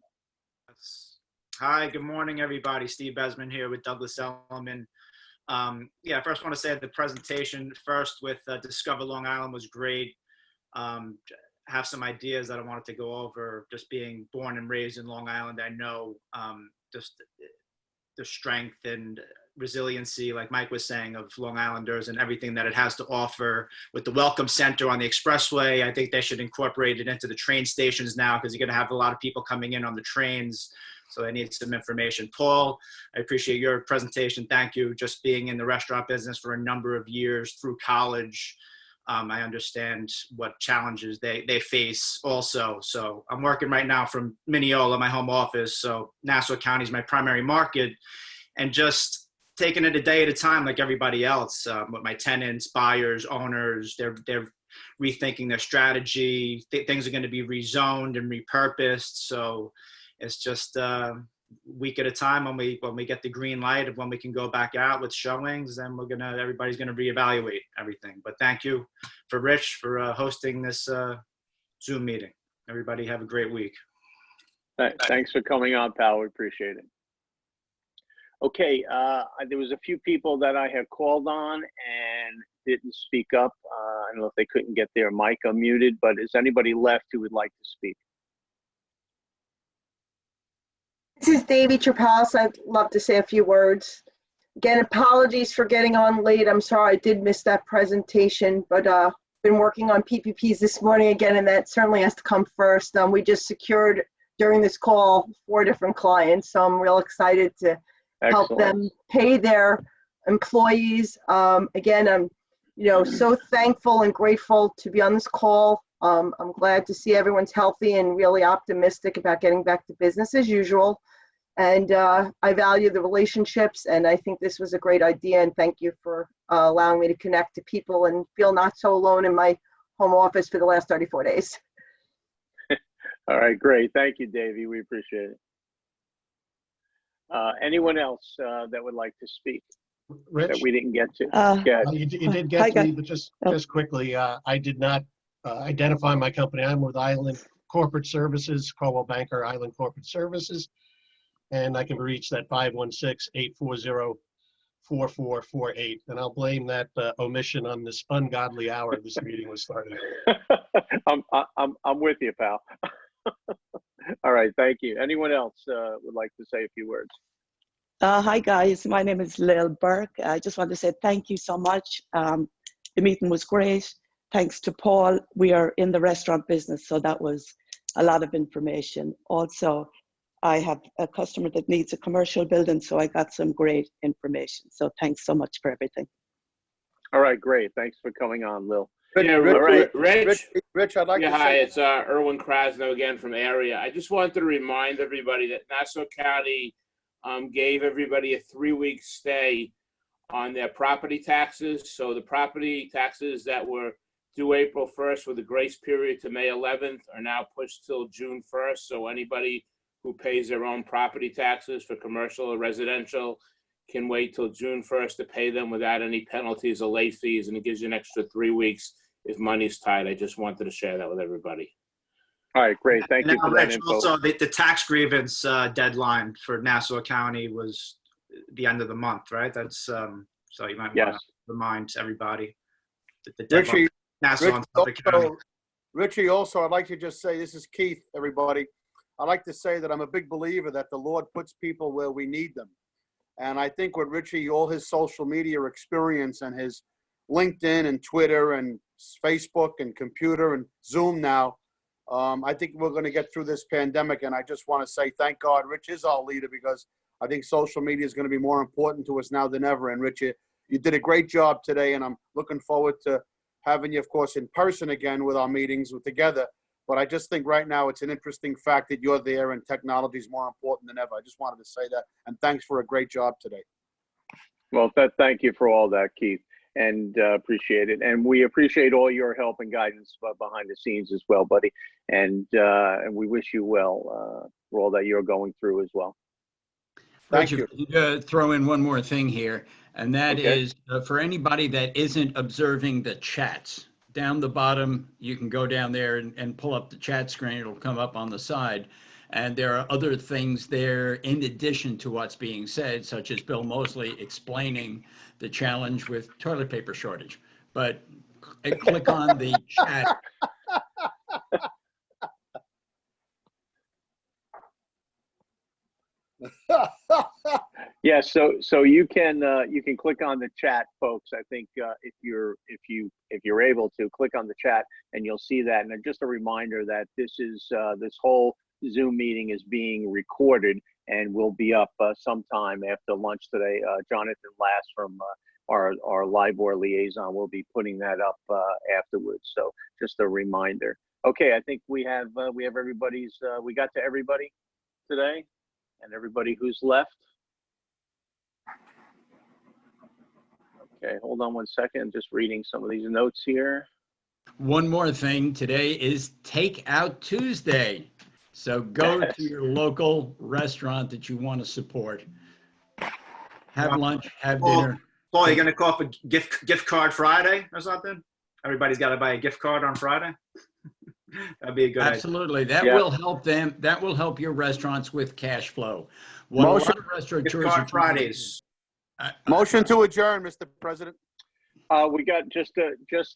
Hi, good morning, everybody. Steve Besman here with Douglas Elliman. Yeah, first want to say the presentation first with Discover Long Island was great. Have some ideas that I wanted to go over. Just being born and raised in Long Island, I know just the strength and resiliency, like Mike was saying, of Long Islanders and everything that it has to offer. With the Welcome Center on the expressway, I think they should incorporate it into the train stations now, because you're going to have a lot of people coming in on the trains. So they need some information. Paul, I appreciate your presentation. Thank you. Just being in the restaurant business for a number of years through college, I understand what challenges they face also. So I'm working right now from Mineola, my home office. So Nassau County is my primary market, and just taking it a day at a time like everybody else with my tenants, buyers, owners. They're rethinking their strategy. Things are going to be rezoned and repurposed. So it's just week at a time. When we get the green light of when we can go back out with showings, then everybody's gonna reevaluate everything. But thank you for Rich for hosting this Zoom meeting. Everybody have a great week. Thanks for coming on, pal. We appreciate it. Okay, there was a few people that I had called on and didn't speak up. I don't know if they couldn't get their mic unmuted, but is anybody left who would like to speak? This is Davy Trapaus. I'd love to say a few words. Again, apologies for getting on late. I'm sorry I did miss that presentation, but been working on PPPs this morning again, and that certainly has to come first. We just secured during this call 4 different clients, so I'm real excited to help them pay their employees. Again, I'm so thankful and grateful to be on this call. I'm glad to see everyone's healthy and really optimistic about getting back to business as usual. And I value the relationships, and I think this was a great idea. And thank you for allowing me to connect to people and feel not so alone in my home office for the last 34 days. All right, great. Thank you, Davey. We appreciate it. Anyone else that would like to speak? Rich? That we didn't get to? You did get to me, but just quickly, I did not identify my company. I'm with Island Corporate Services, Caldwell Banker Island Corporate Services, and I can be reached at 516-840-4448. And I'll blame that omission on this ungodly hour this meeting was started. I'm with you, pal. All right, thank you. Anyone else would like to say a few words? Hi guys, my name is Lil Burke. I just want to say thank you so much. The meeting was great. Thanks to Paul. We are in the restaurant business, so that was a lot of information. Also, I have a customer that needs a commercial building, so I got some great information. So thanks so much for everything. All right, great. Thanks for coming on, Lil. Yeah, Rich, I'd like to say. Hi, it's Erwin Krasno again from Area. I just wanted to remind everybody that Nassau County gave everybody a 3-week stay on their property taxes. So the property taxes that were due April 1st with a grace period to May 11th are now pushed till June 1st. So anybody who pays their own property taxes for commercial or residential can wait till June 1st to pay them without any penalties or late fees, and it gives you an extra 3 weeks if money's tight. I just wanted to share that with everybody. All right, great. Thank you Now, for that Rich, info. also, the tax grievance deadline for Nassau County was the end of the month, right? That's so you might want to remind everybody that the deadline. Richie, Nassau and Suffolk County. Richie, also, I'd like to just say, this is Keith, everybody. I'd like to say that I'm a big believer that the Lord puts people where we need them. And I think with Richie, all his social media experience and his LinkedIn and Twitter and Facebook and computer and Zoom now, I think we're going to get through this pandemic. And I just want to say, thank God, Rich is our leader, because I think social media is going to be more important to us now than ever. And Rich, you did a great job today, and I'm looking forward to having you, of course, in person again with our meetings together. But I just think right now it's an interesting fact that you're there and technology is more important than ever. I just wanted to say that. And thanks for a great job today. Well, thank you for all that, Keith, and appreciate it. And we appreciate all your help and guidance behind the scenes as well, buddy. And we wish you well for all that you're going through as well. Thank you. Throw in one more thing here, and that is for anybody that isn't observing the chats. Down the bottom, you can go down there and pull up the chat screen. It'll come up on the side. And there are other things there in addition to what's being said, such as Bill Mosley explaining the challenge with toilet paper shortage. But click on the chat. Yeah, so you can click on the chat, folks. I think if you're able to click on the chat, and you'll see that. And just a reminder that this whole Zoom meeting is being recorded and will be up sometime after lunch today. Jonathan Last from our LIBOR liaison will be putting that up afterwards. So just a reminder. Okay, I think we have everybody's. We got to everybody today, and everybody who's left. Okay, hold on one second. Just reading some of these notes here. One more thing. Today is Takeout Tuesday. So go to your local restaurant that you want to support. Have lunch, have dinner. Paul, you're going to call for gift card Friday or something? Everybody's got to buy a gift card on Friday? That'd be a good idea. Absolutely. That will help them. That will help your restaurants with cash flow. What Motion, a lot of restaurateurs are Fridays. Motion to adjourn, Mr. President. We got just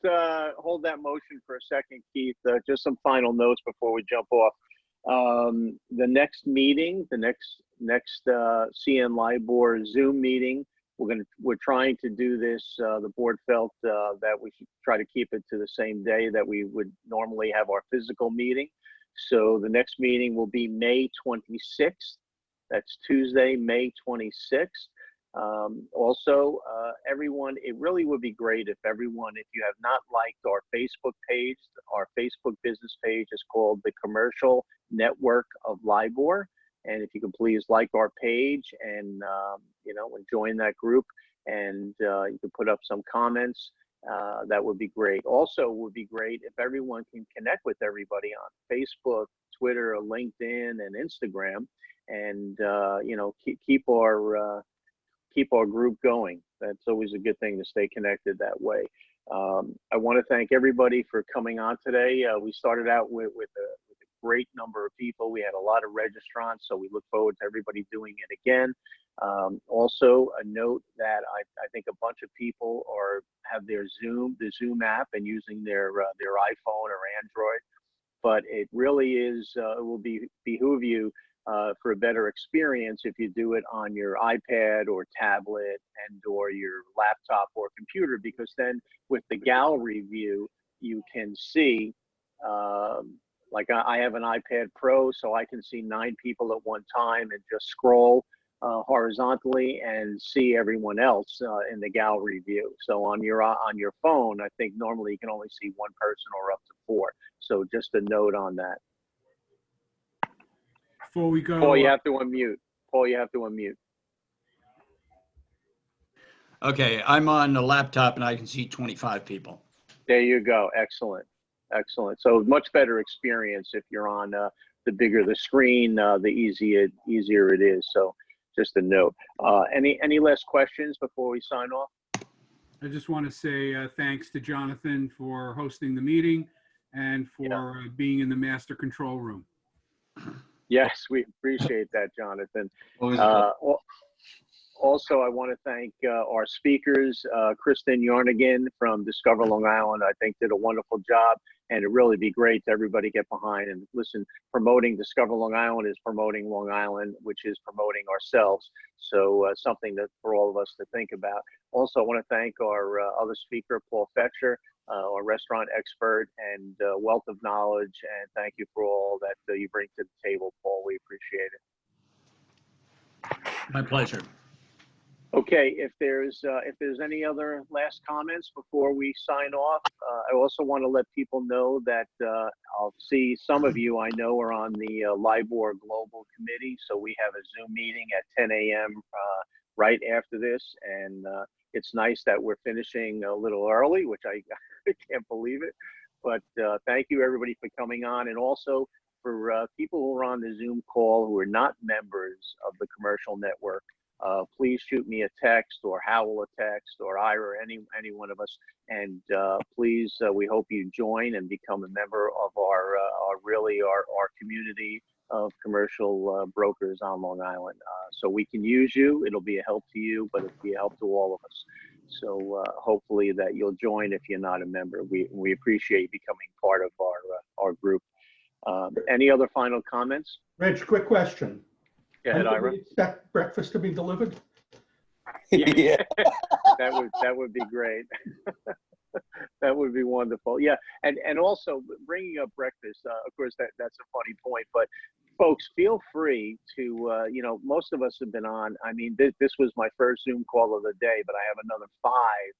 hold that motion for a second, Keith. Just some final notes before we jump off. The next meeting, the next CNLIBOR Zoom meeting, we're trying to do this. The board felt that we should try to keep it to the same day that we would normally have our physical meeting. So the next meeting will be May 26th. That's Tuesday, May 26th. Also, everyone, it really would be great if everyone, if you have not liked our Facebook page, our Facebook business page is called the Commercial Network of LIBOR. And if you can please like our page and, and join that group, and you can put up some comments, that would be great. Also, it would be great if everyone can connect with everybody on Facebook, Twitter, LinkedIn, and Instagram, and, keep our group going. That's always a good thing to stay connected that way. I want to thank everybody for coming on today. We started out with a great number of people. We had a lot of registrants, so we look forward to everybody doing it again. Also, a note that I think a bunch of people have the Zoom app and using their iPhone or Android, but it really is, it will behoove you for a better experience if you do it on your iPad or tablet or your laptop or computer, because then with the gallery view, you can see, like I have an iPad Pro, so I can see 9 people at one time and just scroll horizontally and see everyone else in the gallery view. So on your phone, I think normally you can only see one person or up to 4. So just a note on that. Before we go, Paul, you have to unmute. Paul, you have to unmute. Okay, I'm on the laptop and I can see 25 people. There you go. Excellent. Excellent. So much better experience if you're on the bigger the screen, the easier it is. So just a note. Any last questions before we sign off? I just want to say thanks to Jonathan for hosting the meeting and for being in the master control room. Yes, we appreciate that, Jonathan. Always a pleasure. Also, I want to thank our speakers, Kristen Yarnigan from Discover Long Island, I think did a wonderful job, and it'd really be great to everybody get behind and listen. Promoting Discover Long Island is promoting Long Island, which is promoting ourselves. So something that for all of us to think about. Also, I want to thank our other speaker, Paul Fetcher, our restaurant expert and wealth of knowledge, and thank you for all that you bring to the table, Paul. We appreciate it. My pleasure. Okay, if there's any other last comments before we sign off, I also want to let people know that I'll see some of you I know are on the LIBOR Global Committee. So we have a Zoom meeting at 10 a.m. Right after this, and it's nice that we're finishing a little early, which I can't believe it. But thank you everybody for coming on, and also for people who are on the Zoom call who are not members of the commercial network. Please shoot me a text, or Howell a text, or Ira, or any one of us, and please, we hope you join and become a member of our community of commercial brokers on Long Island. So we can use you. It'll be a help to you, but it'll be a help to all of us. So hopefully that you'll join if you're not a member. We appreciate becoming part of our group. Any other final comments? Rich, quick question. Go ahead, When do Ira. we expect breakfast to be delivered? Yeah. that would be great. That would be wonderful. Yeah, and also bringing up breakfast. Of course, that's a funny point, but folks, feel free to. Most of us have been on. I mean, this was my first Zoom call of the day, but I have another 5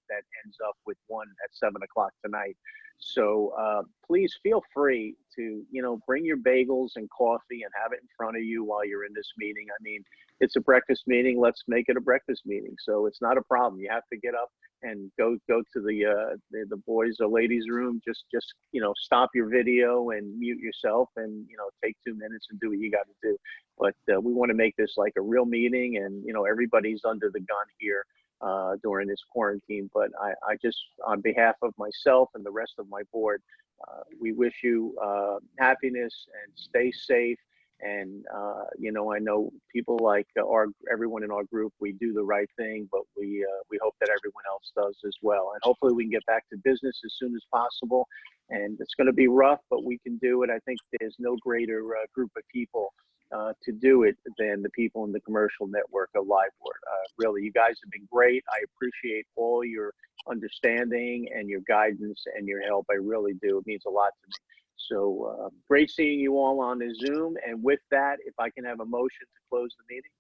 that ends up with one at 7 o'clock tonight. So please feel free to, bring your bagels and coffee and have it in front of you while you're in this meeting. I mean, it's a breakfast meeting. Let's make it a breakfast meeting. So it's not a problem. You have to get up and go to the boys or ladies room. Just stop your video and mute yourself, and take 2 minutes and do what you got to do. But we want to make this like a real meeting, and everybody's under the gun here during this quarantine. But I just, on behalf of myself and the rest of my board, we wish you happiness and stay safe. And I know people like everyone in our group, we do the right thing, but we hope that everyone else does as well. And hopefully we can get back to business as soon as possible. And it's going to be rough, but we can do it. I think there's no greater group of people to do it than the people in the commercial network of LIBOR. Really, you guys have been great. I appreciate all your understanding and your guidance and your help. I really do. It means a lot to me. So great seeing you all on the Zoom. And with that, if I can have a motion to close the meeting.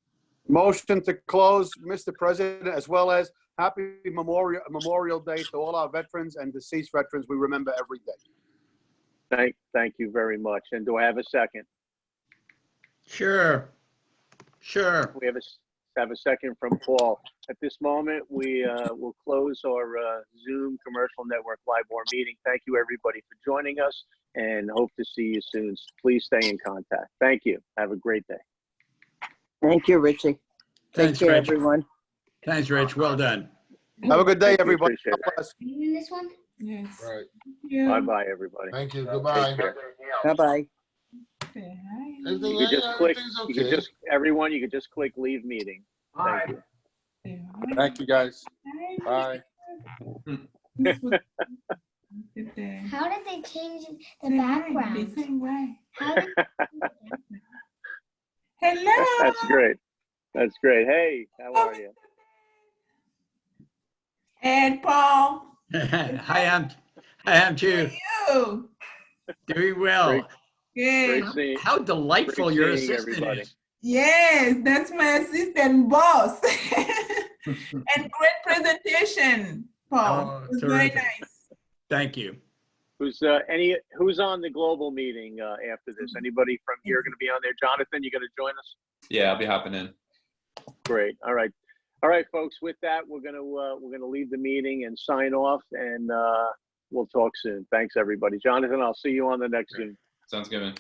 Motion to close, Mr. President, as well as happy Memorial Day to all our veterans and deceased veterans we remember every day. Thank you very much. And do I have a second? Sure. We have a second from Paul. At this moment, we will close our Zoom Commercial Network LIBOR meeting. Thank you, everybody, for joining us, and hope to see you soon. Please stay in contact. Thank you. Have a great day. Thank you, Richie. Take Thanks, care, Rich. everyone. Thanks, Rich. Well done. Have a good day, Thank you. everybody. Appreciate it. God bless. In this one? Yes. Right. Bye-bye, everybody. Thank you. Take Goodbye. care. Bye-bye. Everything, You could just click, everything's you could okay. just, everyone, you could just click leave meeting. Thank you. Thank you, guys. Bye. How did they change the background? How did Hello. That's great. That's great. Hey, how are you? And Paul. Hi, I'm too. You. Doing well. Good. How delightful great your seeing assistant everybody. is. Yes, that's my assistant boss. And great presentation, Paul. Oh, It was very terrific. nice. Thank you. Who's on the global meeting after this? Anybody from here going to be on there? Jonathan, you going to join us? Yeah, I'll be hopping in. Great. All right. All right, folks, with that, we're gonna leave the meeting and sign off, and we'll talk soon. Thanks, everybody. Jonathan, I'll see you on the next Zoom. Sounds good, man.